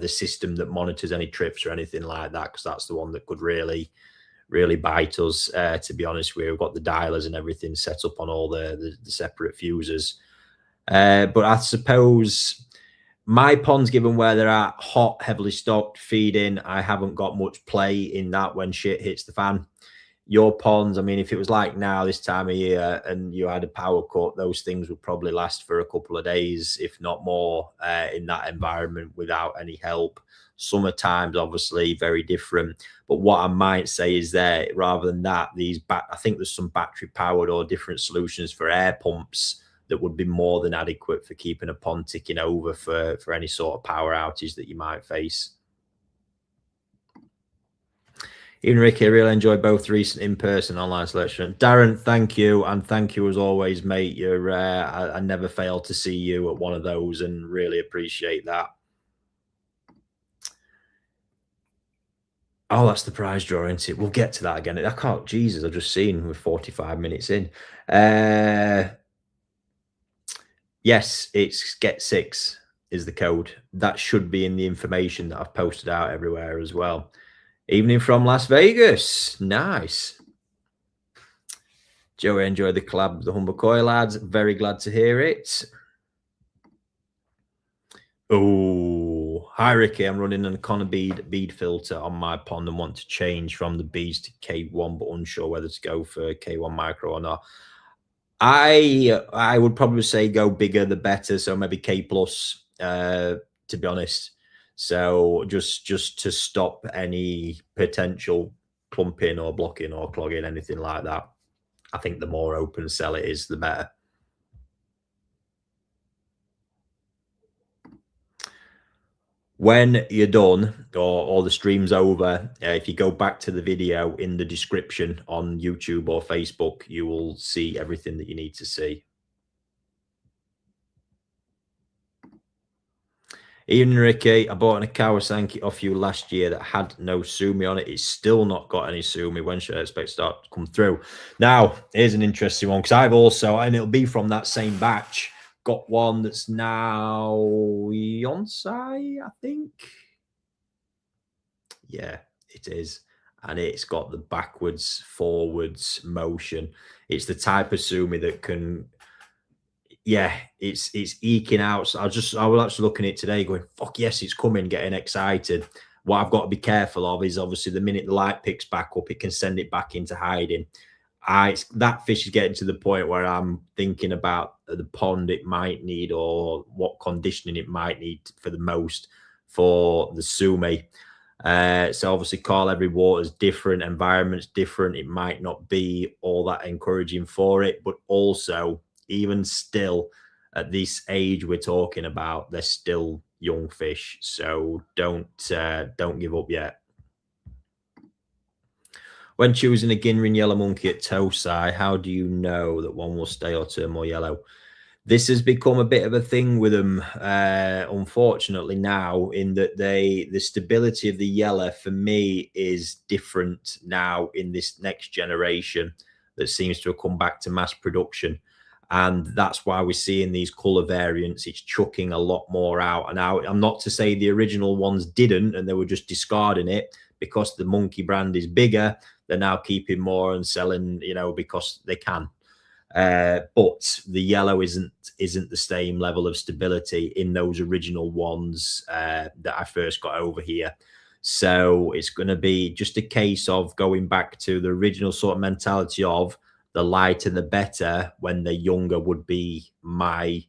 Speaker 1: system that monitors any trips or anything like that, because that's the one that could really bite us. To be honest, we've got the dialers and everything set up on all the separate fuses. But I suppose my ponds, given where they're at, hot, heavily stocked, feeding, I haven't got much play in that when shit hits the fan. Your ponds, I mean, if it was like now this time of year and you had a power cut, those things would probably last for a couple of days, if not more, in that environment without any help. Summertime's obviously very different. But what I might say is that rather than that, I think there's some battery powered or different solutions for air pumps that would be more than adequate for keeping a pond ticking over for any sort of power outage that you might face. Even Ricky, I really enjoyed both recent in-person online selection. Darren, thank you, and thank you as always, mate. You're I never fail to see you at one of those, and really appreciate that. Oh, that's the prize draw, isn't it? We'll get to that again. I can't. Jesus, I've just seen we're 45 minutes in. Yes, it's get6 is the code. That should be in the information that I've posted out everywhere as well. Evening from Las Vegas. Nice. Joey enjoyed the collab with the Humber Koi lads. Very glad to hear it. Oh, hi Ricky. I'm running an Connor bead filter on my pond and want to change from the beads to K1, but unsure whether to go for K1 micro or not. I would probably say go bigger the better. So maybe K plus. to be honest. So just to stop any potential clumping or blocking or clogging, anything like that, I think the more open cell it is, the better. When you're done or the stream's over, if you go back to the video in the description on YouTube or Facebook, you will see everything that you need to see. Even Ricky, I bought a Kawasaki off you last year that had no Sumi on it. It's still not got any Sumi. When should I expect to start to come through? Now, here's an interesting one, because I've also, and it'll be from that same batch, got one that's now Yonsei, I think. Yeah, it is. And it's got the backwards, forwards motion. It's the type of Sumi that can... Yeah, it's eking out. So I was actually looking at it today going, fuck yes, it's coming, getting excited. What I've got to be careful of is obviously the minute the light picks back up, it can send it back into hiding. That fish is getting to the point where I'm thinking about the pond it might need or what conditioning it might need for the most for the Sumi. So obviously call every water is different, environment's different. It might not be all that encouraging for it, but also even still at this age we're talking about, they're still young fish. So don't give up yet. When choosing a Ginrin Yellow Monkey at Tosai, how do you know that one will stay or turn more yellow? This has become a bit of a thing with them, unfortunately, now, in that the stability of the yellow for me is different now in this next generation that seems to have come back to mass production. And that's why we're seeing these color variants. It's chucking a lot more out. And now, I'm not to say the original ones didn't and they were just discarding it. Because the Monkey brand is bigger, they're now keeping more and selling, you know, because they can. But the yellow isn't the same level of stability in those original ones that I first got over here. So it's going to be just a case of going back to the original sort of mentality of the lighter the better when they're younger would be my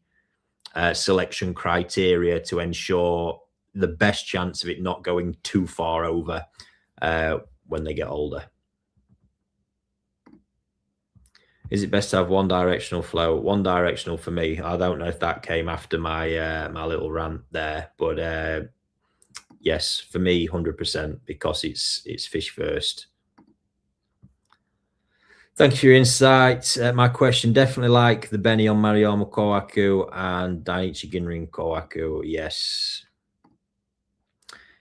Speaker 1: selection criteria to ensure the best chance of it not going too far over when they get older. Is it best to have one directional flow? One directional for me. I don't know if that came after my my little rant there, but yes, for me, 100% because it's fish first. Thank you for your insight. My question, definitely like the Benny on Maruyama Kohaku and Dainichi Ginrin Kohaku. Yes.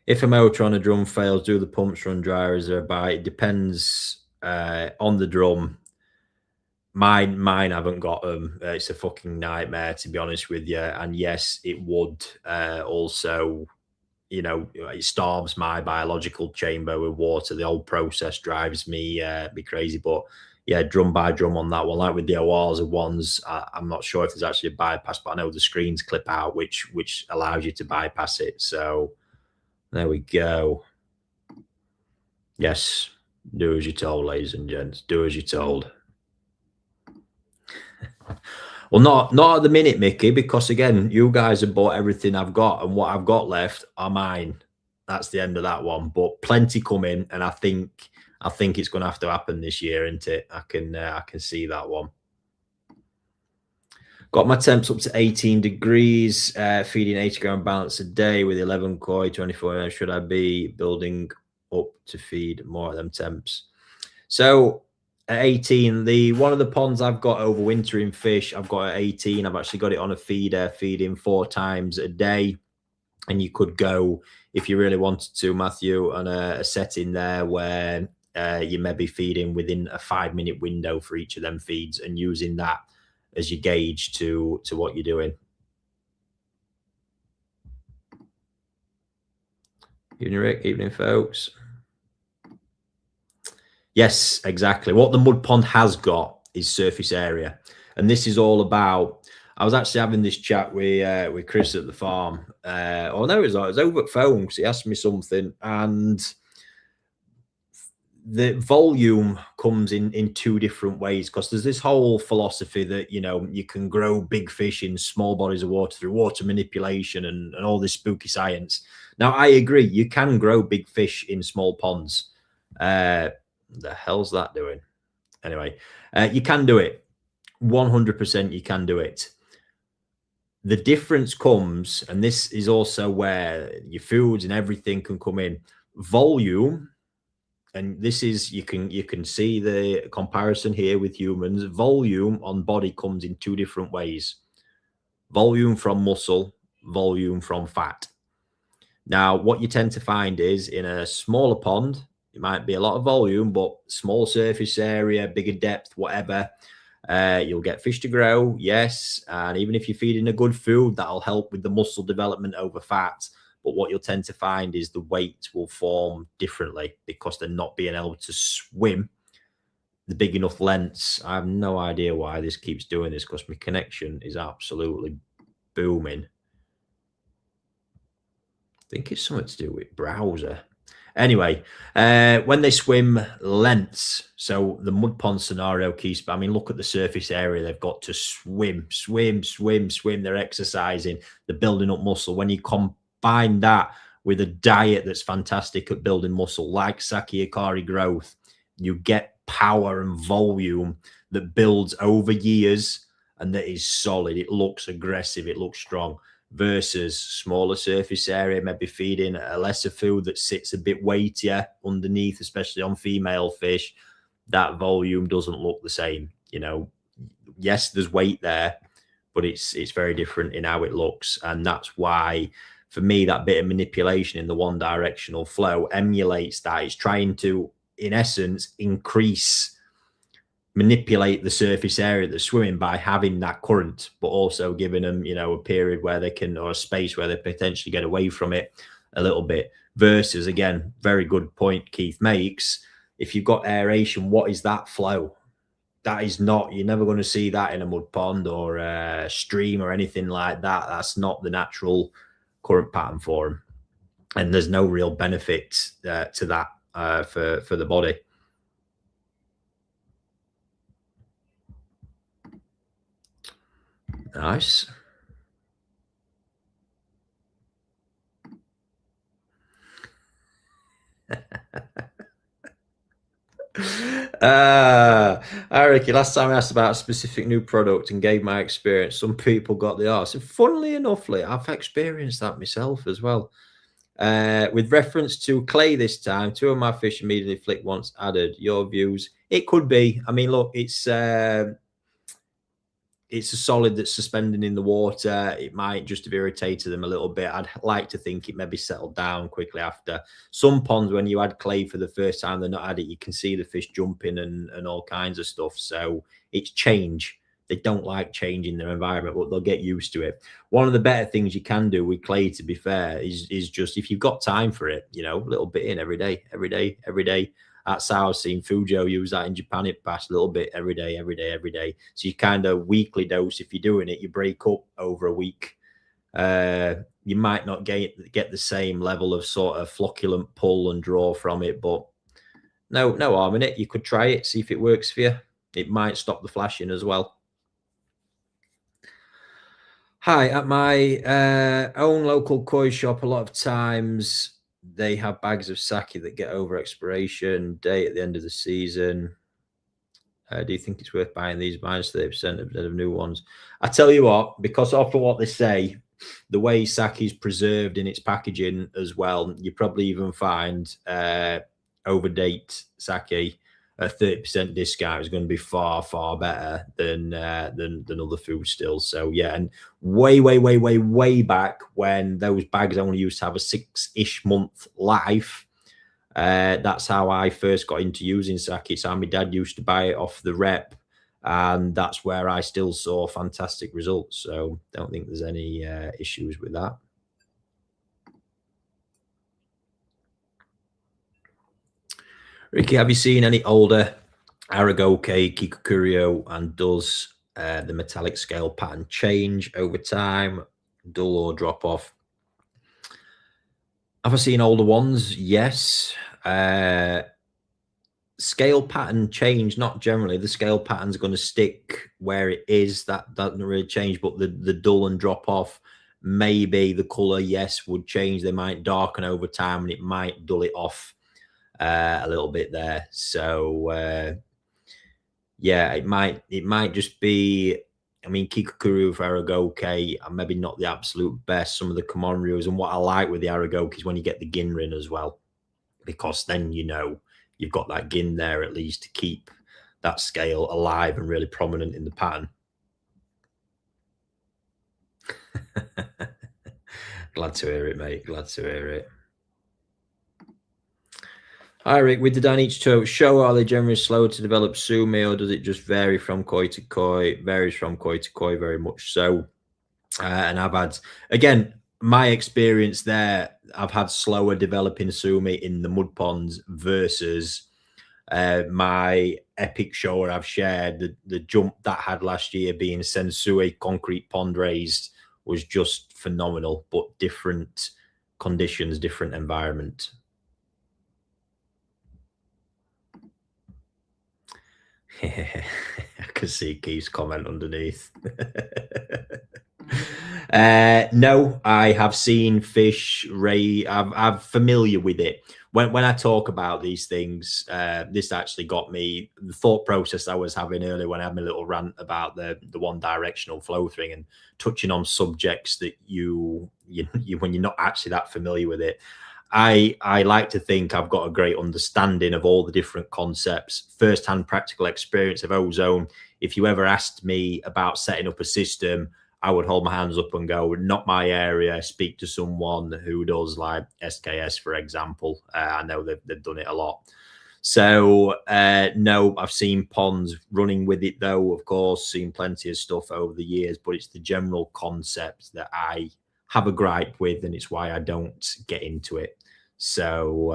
Speaker 1: If a motor on a drum fails, do the pumps run dry or is there a bite? It depends on the drum. Mine haven't got them. It's a fucking nightmare, to be honest with you. And yes, it would also, you know, it starves my biological chamber with water. The whole process drives me be crazy. But yeah, drum by drum on that one. Like with the ORs ones, I'm not sure if there's actually a bypass, but I know the screens clip out, which allows you to bypass it. So there we go. Yes, do as you're told, ladies and gents. Do as you're told. Well, not at the minute, Mickey, because again, you guys have bought everything I've got, and what I've got left are mine. That's the end of that one. But plenty coming, and I think it's going to have to happen this year, isn't it? I can see that one. Got my temps up to 18 degrees, feeding 80 gram balance a day with 11 koi, 24 hours. Should I be building up to feed more of them temps? So at 18, one of the ponds I've got overwintering fish, I've got at 18. I've actually got it on a feeder, feeding 4 times a day. And you could go, if you really wanted to, Matthew, on a setting there where you may be feeding within a 5-minute window for each of them feeds and using that as your gauge to what you're doing. Evening, Rick. Evening, folks. Yes, exactly. What the mud pond has got is surface area. And this is all about, I was actually having this chat with Chris at the farm. Oh no, it was over at phone because he asked me something. And the volume comes in two different ways, because there's this whole philosophy that, you know, you can grow big fish in small bodies of water through water manipulation and all this spooky science. Now, I agree, you can grow big fish in small ponds. The hell's that doing? Anyway, you can do it. 100% you can do it. The difference comes, and this is also where your foods and everything can come in, volume. And this is, you can see the comparison here with humans. Volume on body comes in two different ways: volume from muscle, volume from fat. Now, what you tend to find is, in a smaller pond, it might be a lot of volume, but small surface area, bigger depth, whatever. You'll get fish to grow, yes. And even if you're feeding a good food, that'll help with the muscle development over fat. But what you'll tend to find is the weight will form differently because they're not being able to swim the big enough lengths. I have no idea why this keeps doing this, because my connection is absolutely booming. I think it's something to do with browser. Anyway, when they swim lengths, so the mud pond scenario keeps, I mean, look at the surface area they've got to swim. They're exercising, they're building up muscle. When you combine that with a diet that's fantastic at building muscle, like Saki Akari growth, you get power and volume that builds over years and that is solid. It looks aggressive, it looks strong, versus smaller surface area, maybe feeding a lesser food that sits a bit weightier underneath, especially on female fish. That volume doesn't look the same. You know, yes, there's weight there, but it's very different in how it looks. And that's why, for me, that bit of manipulation in the one directional flow emulates that. It's trying to, in essence, manipulate the surface area they're swimming by having that current, but also giving them, you know, a period where they can, or a space where they potentially get away from it a little bit. Versus, again, very good point Keith makes, if you've got aeration, what is that flow? That is not, you're never going to see that in a mud pond or a stream or anything like that. That's not the natural current pattern for them, and there's no real benefit to that for the body. Nice. Ricky, last time I asked about a specific new product and gave my experience, some people got the arse. And funnily enough, I've experienced that myself as well. With reference to clay this time, 2 of my fish immediately flicked once added. Your views? It could be. I mean, look, it's a solid that's suspended in the water. It might just have irritated them a little bit. I'd like to think it maybe settled down quickly after. Some ponds, when you add clay for the first time, they're not added, you can see the fish jumping and all kinds of stuff. So it's change. They don't like change in their environment, but they'll get used to it. One of the better things you can do with clay, to be fair, is just, if you've got time for it, you know, a little bit in every day. That's how I've seen Fujo use that in Japan. It passed a little bit every day. So you kind of weekly dose. If you're doing it, you break up over a week. You might not get the same level of sort of flocculent pull and draw from it, but no harm in it. You could try it, see if it works for you. It might stop the flashing as well. Hi, at my own local koi shop, a lot of times they have bags of sake that get over expiration date at the end of the season. Do you think it's worth buying these -30% of new ones? I tell you what, because often what they say, the way sake is preserved in its packaging as well, you probably even find overdate sake, a 30% discount is going to be far better than other food still. So yeah, and way back when those bags only used to have a 6-ish month life, that's how I first got into using sake. So my dad used to buy it off the rep, and that's where I still saw fantastic results. So don't think there's any issues with that. Ricky, have you seen any older Aragoke, Kikukurio, and does the metallic scale pattern change over time, dull or drop off? Have I seen older ones? Yes. scale pattern change, not generally. The scale pattern's going to stick where it is. That doesn't really change, but the dull and drop off, maybe the color, yes, would change. They might darken over time and it might dull it off a little bit there. So yeah, it might just be. I mean, Kikukuru for Aragoke are maybe not the absolute best. Some of the Komonryus, and what I like with the Aragoke is when you get the Ginrin as well, because then you know you've got that Gin there at least to keep that scale alive and really prominent in the pattern. Glad to hear it, mate. Glad to hear it. Hi, Rick. With the Dainichi Showa, are they generally slower to develop sumi, or does it just vary from koi to koi? Varies from koi to koi very much so. And I've had, again, my experience there, I've had slower developing sumi in the mud ponds versus my epic show I've shared. The jump that had last year being Sensui concrete pond raised was just phenomenal, but different conditions, different environment. I can see Keith's comment underneath. No, I have seen fish I'm familiar with it. When I talk about these things, this actually got me the thought process I was having earlier when I had my little rant about the one directional flow thing and touching on subjects that you when you're not actually that familiar with it. I like to think I've got a great understanding of all the different concepts, first-hand practical experience of ozone. If you ever asked me about setting up a system, I would hold my hands up and go, not my area. Speak to someone who does, like SKS, for example. I know they've done it a lot. So no, I've seen ponds running with it though, of course, seen plenty of stuff over the years, but it's the general concept that I have a gripe with, and it's why I don't get into it. So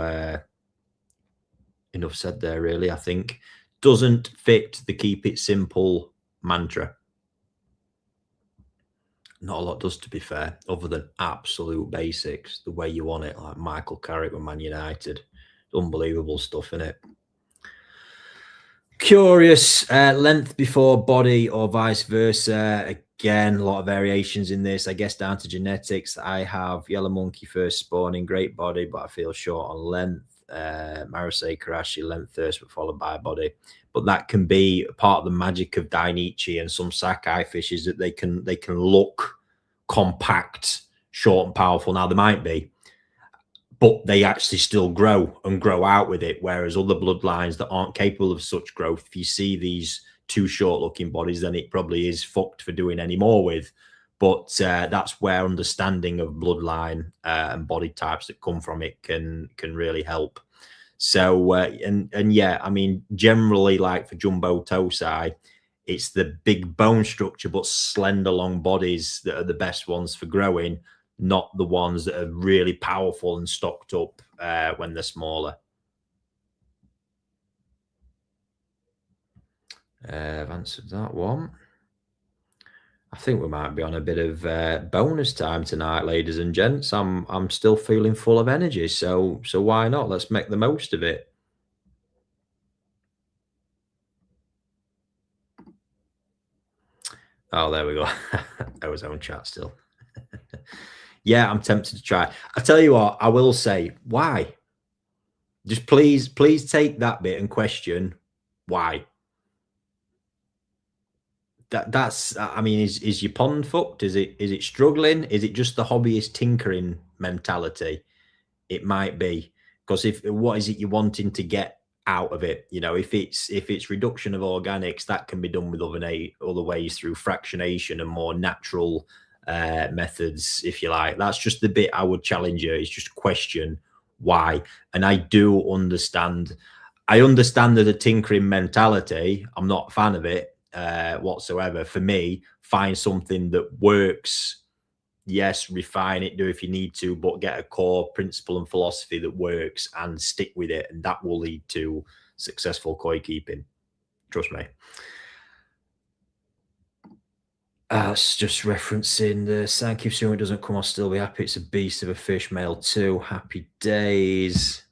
Speaker 1: enough said there, really. I think doesn't fit the keep it simple mantra. Not a lot does, to be fair, other than absolute basics, the way you want it, like Michael Carrick with Man United. Unbelievable stuff in it. Curious, length before body or vice versa. Again, a lot of variations in this, I guess, down to genetics. I have Yellow Monkey first spawning, great body, but I feel short on length. Marusei Karashi, length first, but followed by body. But that can be part of the magic of Dainichi and some Sakai fishes, that they can look compact, short and powerful. Now they might be, but they actually still grow and grow out with it. Whereas other bloodlines that aren't capable of such growth, if you see these too short looking bodies, then it probably is fucked for doing any more with. But that's where understanding of bloodline and body types that come from it can really help. So and yeah, I mean, generally, like for Jumbo Tosai, it's the big bone structure but slender long bodies that are the best ones for growing, not the ones that are really powerful and stocked up when they're smaller. I've answered that one. I think we might be on a bit of bonus time tonight, ladies and gents. I'm still feeling full of energy, so why not? Let's make the most of it. Oh, there we go. Ozone chat still. Yeah, I'm tempted to try. I tell you what, I will say, why? Just please take that bit and question why. That's I mean, is your pond fucked? Is it struggling? Is it just the hobbyist tinkering mentality? It might be, because if what is it you're wanting to get out of it? You know, if it's reduction of organics, that can be done with other ways through fractionation and more natural methods, if you like. That's just the bit I would challenge you, is just question why. And I do understand. I understand the tinkering mentality. I'm not a fan of it whatsoever. For me, find something that works. Yes, refine it, do if you need to, but get a core principle and philosophy that works and stick with it, and that will lead to successful koi keeping. Trust me. It's just referencing the Sankey Sumo doesn't come, I'll still be happy. It's a beast of a fish, male too. Happy days.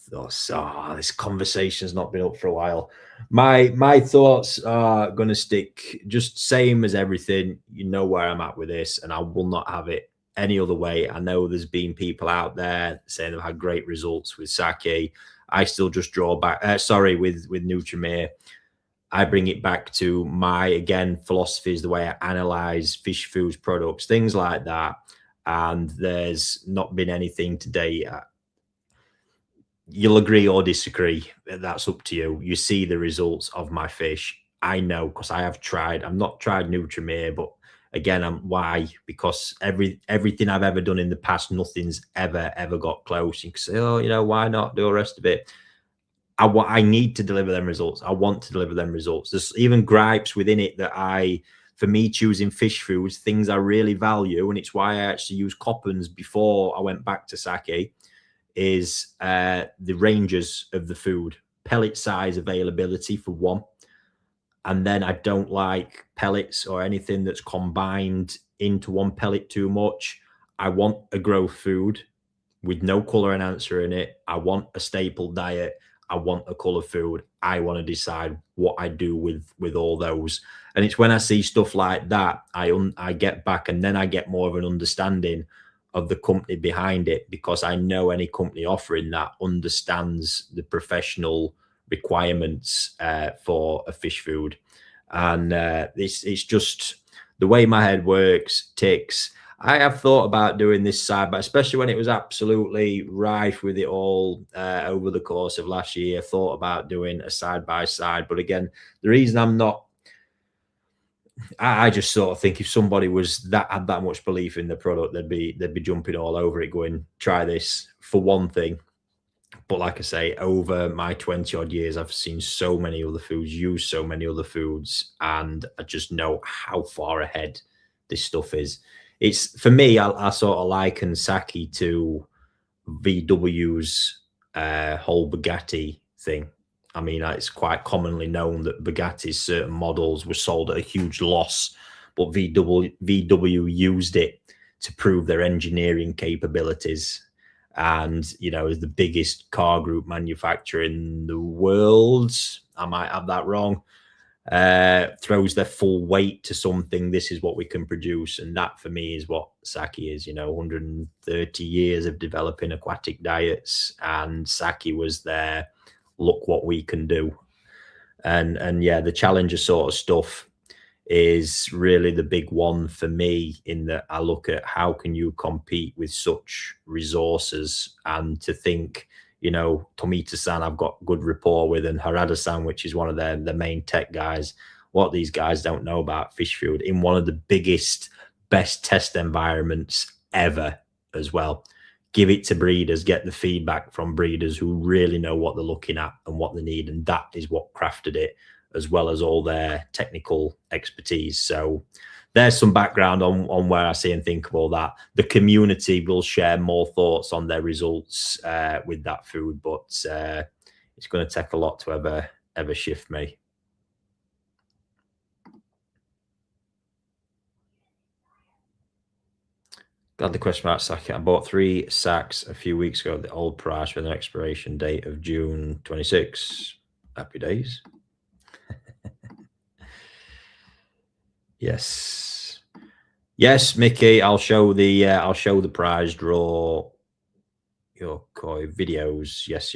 Speaker 1: thoughts. Oh, this conversation's not been up for a while. My thoughts are going to stick just same as everything. You know where I'm at with this, and I will not have it any other way. I know there's been people out there saying they've had great results with sake. I still just draw back. With Nutrimere. I bring it back to my, again, philosophies, the way I analyze fish foods products, things like that. And there's not been anything today. You'll agree or disagree. That's up to you. You see the results of my fish. I know because I have tried. I've not tried Nutrimere, but again, why? Because everything I've ever done in the past, nothing's ever got close. You can say, oh, you know, why not do the rest of it? I need to deliver them results. I want to deliver them results. There's even gripes within it that for me choosing fish foods, things I really value, and it's why I actually use Coppens before I went back to sake, is the ranges of the food, pellet size availability for one. And then I don't like pellets or anything that's combined into one pellet too much. I want a growth food with no color enhancer in it. I want a staple diet. I want a color food. I want to decide what I do with all those. And it's when I see stuff like that, I get back, and then I get more of an understanding of the company behind it, because I know any company offering that understands the professional requirements for a fish food. And it's just the way my head works, ticks. I have thought about doing this side, but especially when it was absolutely rife with it all over the course of last year, thought about doing a side by side. But again, the reason I'm not, I just sort of think if somebody had that much belief in the product, they'd be jumping all over it, going, try this for one thing. But like I say, over my 20 odd years, I've seen so many other foods, used so many other foods, and I just know how far ahead this stuff is. It's, for me, I sort of liken sake to VW's whole Bugatti thing. I mean, it's quite commonly known that Bugatti's certain models were sold at a huge loss, but VW used it to prove their engineering capabilities. And, you know, is the biggest car group manufacturer in the world. I might have that wrong. Throws their full weight to something. This is what we can produce. And that, for me, is what sake is. You know, 130 years of developing aquatic diets, and sake was there. Look what we can do. And yeah, the challenger sort of stuff is really the big one for me, in that I look at how can you compete with such resources, and to think, you know, Tomita-san I've got good rapport with, and Harada-san, which is one of the main tech guys. What these guys don't know about fish food, in one of the biggest, best test environments ever as well. Give it to breeders, get the feedback from breeders who really know what they're looking at and what they need. And that is what crafted it, as well as all their technical expertise. So there's some background on where I see and think of all that. The community will share more thoughts on their results with that food, but it's going to take a lot to ever shift me. Got the question about sake. I bought 3 sacks a few weeks ago at the old price with an expiration date of June 26. Happy days. Yes, Mickey. I'll show the prize draw. Your koi videos. Yes.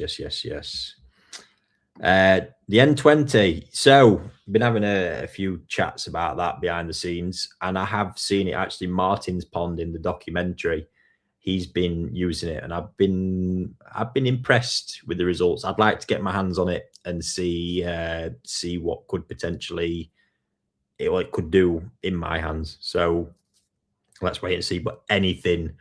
Speaker 1: The N20. So been having a few chats about that behind the scenes, and I have seen it actually. Martin's Pond in the documentary, he's been using it, and I've been impressed with the results. I'd like to get my hands on it and see what could potentially it could do in my hands. So let's wait and see. But anything,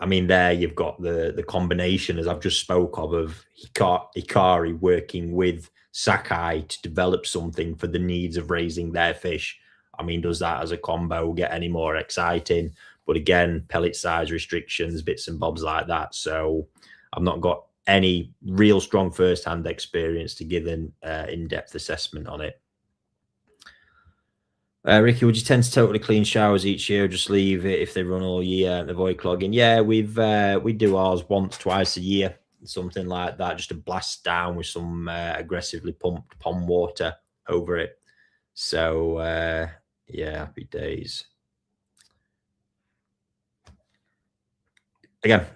Speaker 1: I mean, there you've got the combination, as I've just spoke of Hikari working with Sakai to develop something for the needs of raising their fish. I mean, does that as a combo get any more exciting? But again, pellet size restrictions, bits and bobs like that. So I've not got any real strong first-hand experience to give an in-depth assessment on it. Ricky, would you tend to totally clean showers each year, or just leave it if they run all year and avoid clogging? Yeah, we do ours once, twice a year. something like that, just to blast down with some aggressively pumped pond water over it. So yeah, happy days. Again,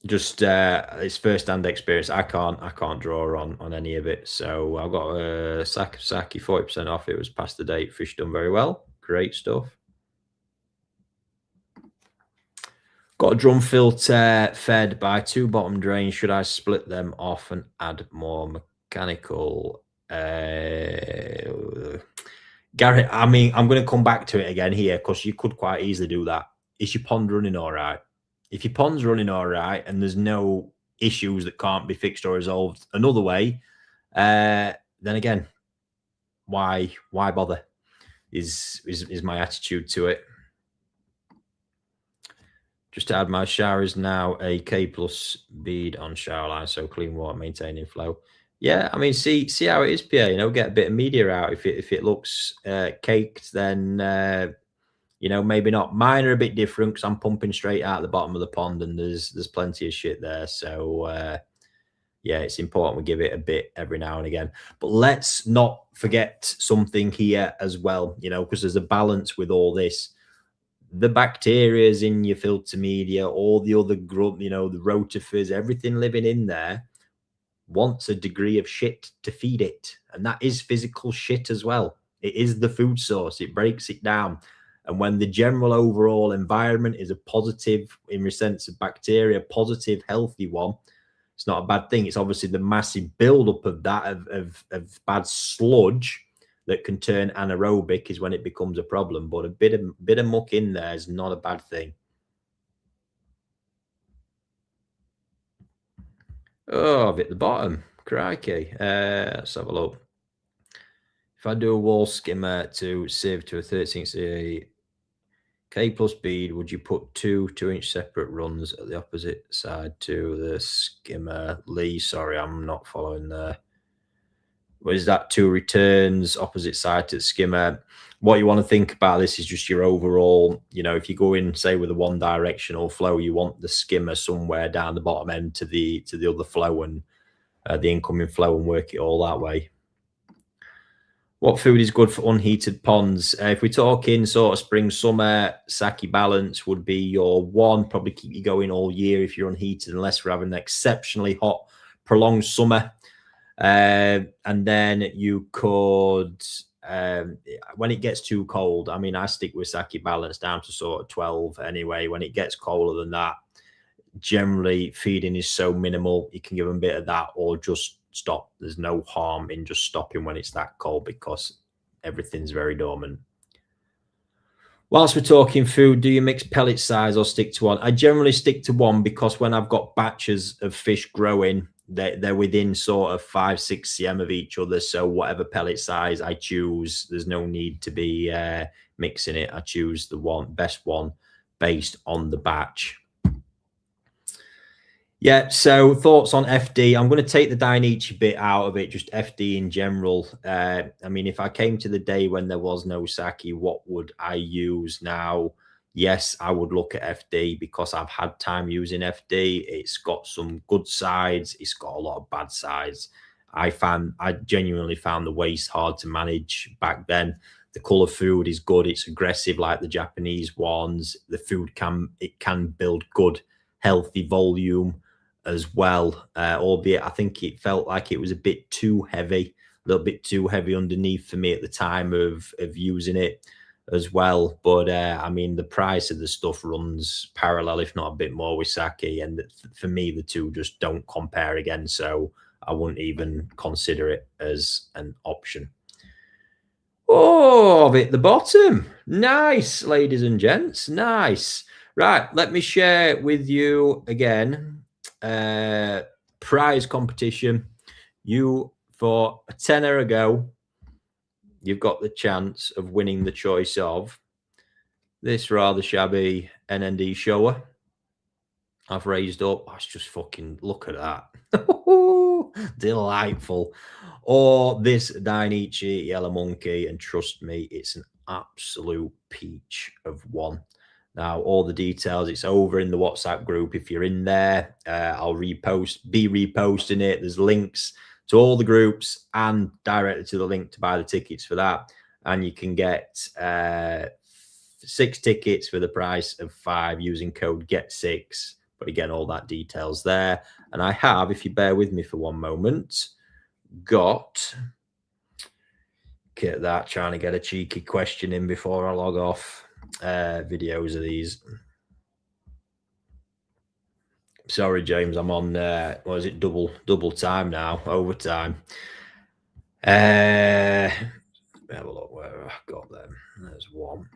Speaker 1: just it's first-hand experience. I can't draw on any of it. So I've got a sack of sake, 40% off. It was past the date. Fish done very well. Great stuff. Got a drum filter fed by 2 bottom drains. Should I split them off and add more mechanical? Garrett, I mean, I'm going to come back to it again here because you could quite easily do that. Is your pond running all right? If your pond's running all right and there's no issues that can't be fixed or resolved another way, then again, why bother? Is my attitude to it. Just to add, my shower is now a K+ bead on shower line, so clean water, maintaining flow. Yeah, I mean, see how it is, Pierre. You know, get a bit of media out. If it looks caked, then you know, maybe not. Mine are a bit different because I'm pumping straight out the bottom of the pond, and there's plenty of shit there. So yeah, it's important we give it a bit every now and again. But let's not forget something here as well. You know, because there's a balance with all this. The bacteria in your filter media, all the other grub, you know, the rotifers, everything living in there wants a degree of shit to feed it. And that is physical shit as well. It is the food source. It breaks it down. And when the general overall environment is a positive, in the sense of bacteria, positive, healthy one, it's not a bad thing. It's obviously the massive buildup of that, of bad sludge that can turn anaerobic is when it becomes a problem. But a bit of muck in there is not a bad thing. Oh, I've hit the bottom. Crikey. Let's have a look. If I do a wall skimmer to sieve to a 13th K+ bead, would you put 2 2-inch separate runs at the opposite side to the skimmer? Lee, sorry, I'm not following there. What is that? 2 returns opposite side to the skimmer. What you want to think about this is just your overall, you know, if you go in, say, with a one directional flow, you want the skimmer somewhere down the bottom end to the other flow and the incoming flow, and work it all that way. What food is good for unheated ponds? If we're talking sort of spring, summer, sake balance would be your one. Probably keep you going all year if you're unheated, unless we're having an exceptionally hot, prolonged summer. And then you could, when it gets too cold, I mean, I stick with sake balance down to sort of 12 anyway. When it gets colder than that, generally feeding is so minimal, you can give them a bit of that or just stop. There's no harm in just stopping when it's that cold because everything's very dormant. Whilst we're talking food, do you mix pellet size or stick to one? I generally stick to one because when I've got batches of fish growing, they're within sort of 5-6 cm of each other. So whatever pellet size I choose, there's no need to be mixing it. I choose the best one based on the batch. Yeah, so thoughts on FD. I'm going to take the Dainichi bit out of it, just FD in general. I mean, if I came to the day when there was no sake, what would I use now? Yes, I would look at FD because I've had time using FD. It's got some good sides. It's got a lot of bad sides. I genuinely found the waste hard to manage back then. The color food is good. It's aggressive like the Japanese ones. The food can build good, healthy volume as well, albeit I think it felt like it was a bit too heavy, a little bit too heavy underneath for me at the time of using it as well. But I mean, the price of the stuff runs parallel, if not a bit more, with sake, and for me the two just don't compare again, so I wouldn't even consider it as an option. Oh, I've hit the bottom. Nice, ladies and gents, nice. Right, let me share with you again prize competition. You, for a tenner ago, you've got the chance of winning the choice of this rather shabby NND Showa. I've raised up. Let's just fucking look at that. Delightful. Or this Dainichi Yellow Monkey, and trust me, it's an absolute peach of one. Now, all the details, it's over in the WhatsApp group. If you're in there, I'll be reposting it. There's links to all the groups and directly to the link to buy the tickets for that. And you can get 6 tickets for the price of 5 using code GET6. But again, all that details there. And I have, if you bear with me for one moment, got... Get that, trying to get a cheeky question in before I log off. Videos of these. Sorry, James, I'm on what is it, double time now, overtime. Let me have a look where I got them. There's one.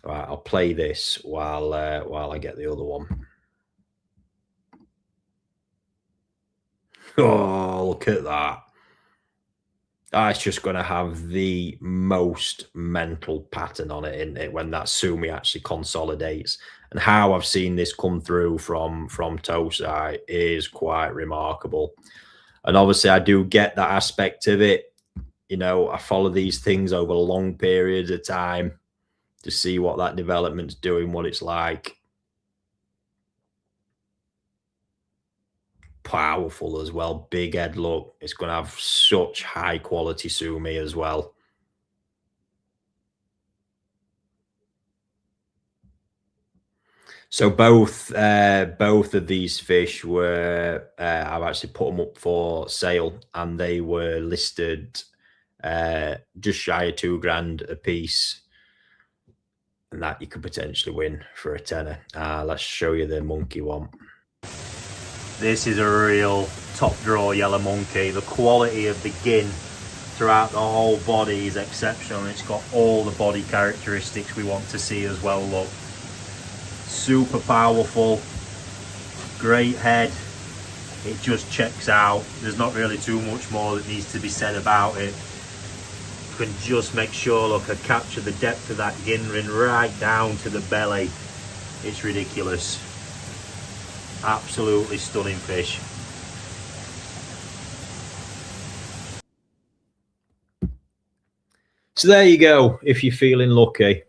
Speaker 1: All right, I'll play this while I get the other one. Oh, look at that. It's just going to have the most mental pattern on it, isn't it, when that Sumi actually consolidates. And how I've seen this come through from Tosai is quite remarkable. And obviously, I do get that aspect of it. You know, I follow these things over long periods of time to see what that development's doing, what it's like. Powerful as well. Big head look. It's going to have such high quality Sumi as well. So both of these fish were I've actually put them up for sale, and they were listed just shy of £2,000 a piece, and that you could potentially win for a tenner. Let's show you the monkey one. This is a real top draw yellow monkey. The quality of the gin throughout the whole body is exceptional. It's got all the body characteristics we want to see as well. Look, super powerful, great head. It just checks out. There's not really too much more that needs to be said about it. You can just make sure, look, I capture the depth of that gin ring right down to the belly. It's ridiculous. Absolutely stunning fish. So there you go. If you're feeling lucky,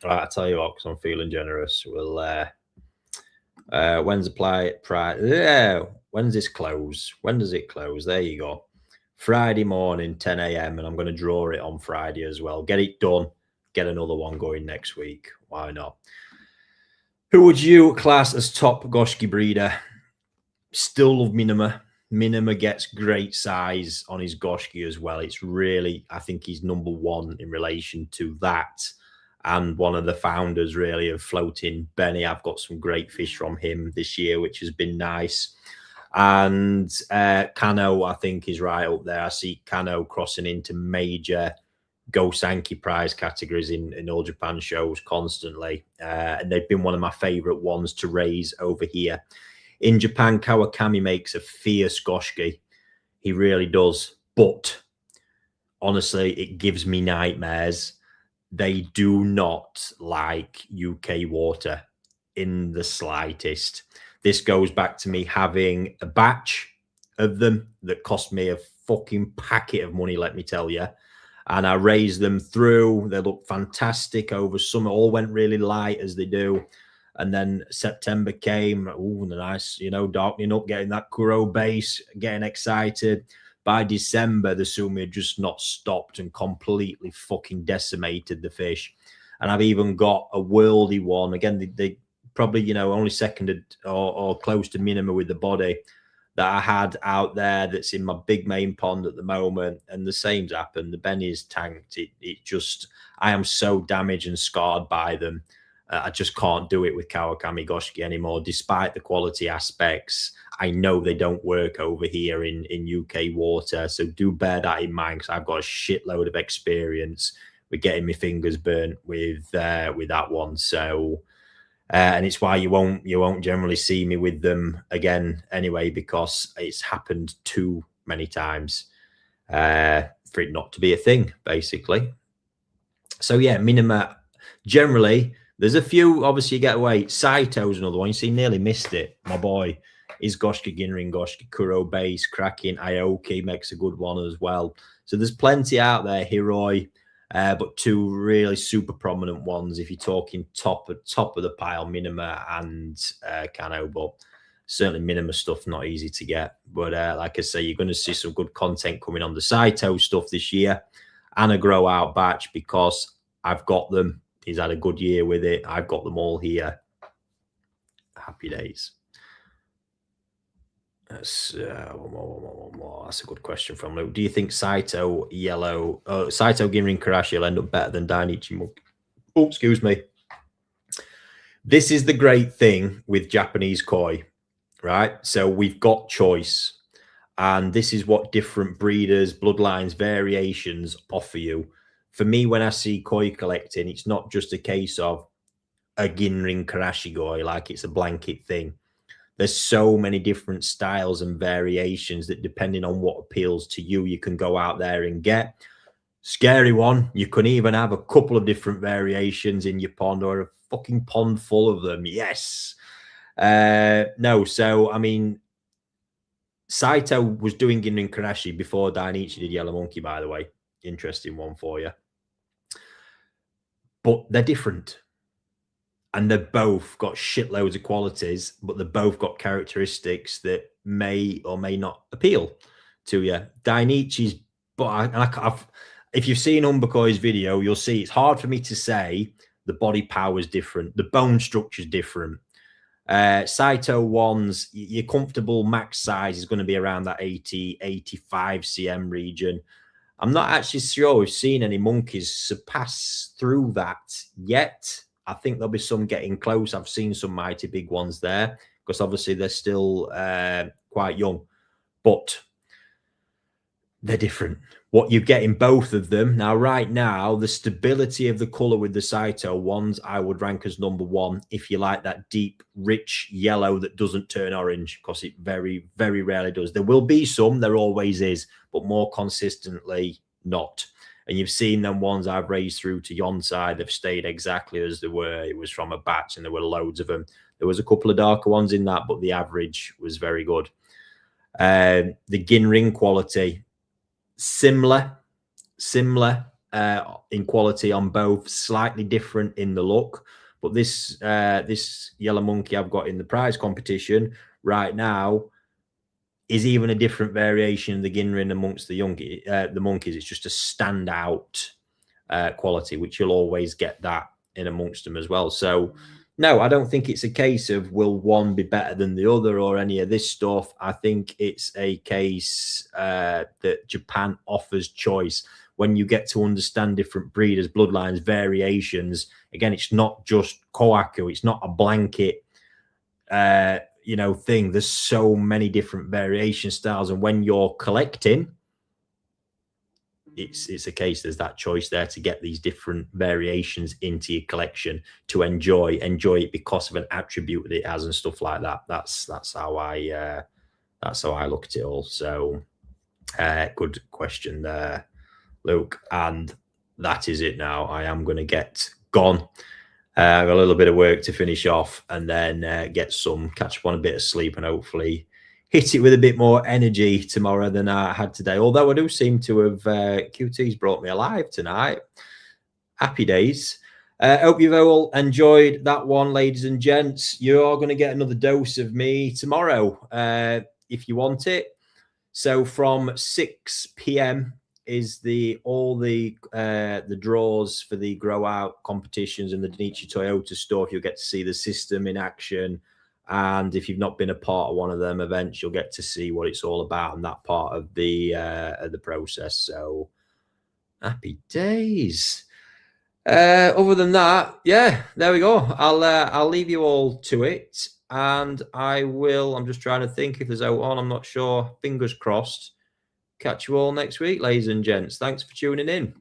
Speaker 1: right, I'll tell you what, because I'm feeling generous. We'll when's the price? Yeah, when's this close? When does it close? There you go. Friday morning, 10 a.m. and I'm going to draw it on Friday as well. Get it done. Get another one going next week. Why not? Who would you class as top Goshki breeder? Still love Minima. Minima gets great size on his Goshki as well. It's really, I think he's number one in relation to that. And one of the founders, really, of Floating Benny. I've got some great fish from him this year, which has been nice. And Kano, I think, is right up there. I see Kano crossing into major Go Sankey prize categories in All Japan shows constantly. And they've been one of my favorite ones to raise over here. In Japan, Kawakami makes a fierce Goshki. He really does. But honestly, it gives me nightmares. They do not like UK water in the slightest. This goes back to me having a batch of them that cost me a fucking packet of money, let me tell you. And I raised them through. They look fantastic over summer. All went really light as they do. And then September came. Ooh, nice, you know, darkening up, getting that Kuro base, getting excited. By December, the Sumi had just not stopped and completely fucking decimated the fish. And I've even got a worldy one. Again, they probably, you know, only seconded or close to Minima with the body that I had out there that's in my big main pond at the moment. And the same's happened. The Benny's tanked. It just, I am so damaged and scarred by them. I just can't do it with Kawakami Goshki anymore, despite the quality aspects. I know they don't work over here in UK water. So do bear that in mind, because I've got a shitload of experience with getting my fingers burnt with that one. So, and it's why you won't generally see me with them again anyway, because it's happened too many times for it not to be a thing, basically. So yeah, Minima, generally, there's a few, obviously you get away. Saito's another one. You see, nearly missed it. My boy is Goshki Ginrin, Goshki Kuro base, cracking. Aoki makes a good one as well. So there's plenty out there. Hiroi. But two really super prominent ones, if you're talking top of the pile, Minima and Kano. But certainly Minima stuff not easy to get. But like I say, you're going to see some good content coming on the Saito stuff this year and a grow out batch, because I've got them. He's had a good year with it. I've got them all here. Happy days. That's one more. That's a good question from Luke. Do you think Saito Ginrin Karashi will end up better than Dainichi Monkey? Oh, excuse me. This is the great thing with Japanese koi, right? So we've got choice, and this is what different breeders, bloodlines, variations offer you. For me, when I see koi collecting, it's not just a case of a Ginrin Karashi koi, like it's a blanket thing. There's so many different styles and variations that, depending on what appeals to you, you can go out there and get. Scary one, you can even have a couple of different variations in your pond, or a fucking pond full of them. Yes. No, so, I mean, Saito was doing Ginrin Karashi before Dainichi did Yellow Monkey, by the way. Interesting one for you. But they're different. And they've both got shitloads of qualities, but they've both got characteristics that may or may not appeal to you. Dainichi's, if you've seen Humberkoi's video, you'll see it's hard for me to say the body power is different. The bone structure is different. Saito ones, your comfortable max size is going to be around that 80, 85 cm region. I'm not actually sure we've seen any monkeys surpass through that yet. I think there'll be some getting close. I've seen some mighty big ones there, because obviously they're still quite young, but they're different. What you get in both of them. Now, right now, the stability of the color with the Saito ones, I would rank as #1 if you like that deep, rich yellow that doesn't turn orange, because it very, very rarely does. There will be some, there always is, but more consistently not. And you've seen them ones I've raised through to Yonside. They've stayed exactly as they were. It was from a batch, and there were loads of them. There was a couple of darker ones in that, but the average was very good. The Ginrin quality, similar in quality on both, slightly different in the look. But this Yellow Monkey I've got in the prize competition right now is even a different variation of the Ginrin amongst the monkeys. It's just a standout quality, which you'll always get that in amongst them as well. So, no, I don't think it's a case of will one be better than the other or any of this stuff. I think it's a case that Japan offers choice. When you get to understand different breeders, bloodlines, variations, again, it's not just koaku. It's not a blanket thing. There's so many different variation styles, and when you're collecting, it's a case there's that choice there to get these different variations into your collection to enjoy it because of an attribute that it has and stuff like that. That's how I look at it all. So good question there, Luke. And that is it now. I am going to get gone. I've got a little bit of work to finish off, and then catch up on a bit of sleep, and hopefully hit it with a bit more energy tomorrow than I had today. Although I do seem to have QT's brought me alive tonight. Happy days. Hope you've all enjoyed that one, ladies and gents. You're going to get another dose of me tomorrow if you want it. So from 6 p.m. is all the draws for the grow out competitions and the Dainichi Toyota stuff. You'll get to see the system in action, and if you've not been a part of one of them events, you'll get to see what it's all about and that part of the process. So happy days. Other than that, yeah, there we go. I'll leave you all to it, and I'm just trying to think if there's out on. I'm not sure. Fingers crossed. Catch you all next week, ladies and gents. Thanks for tuning in.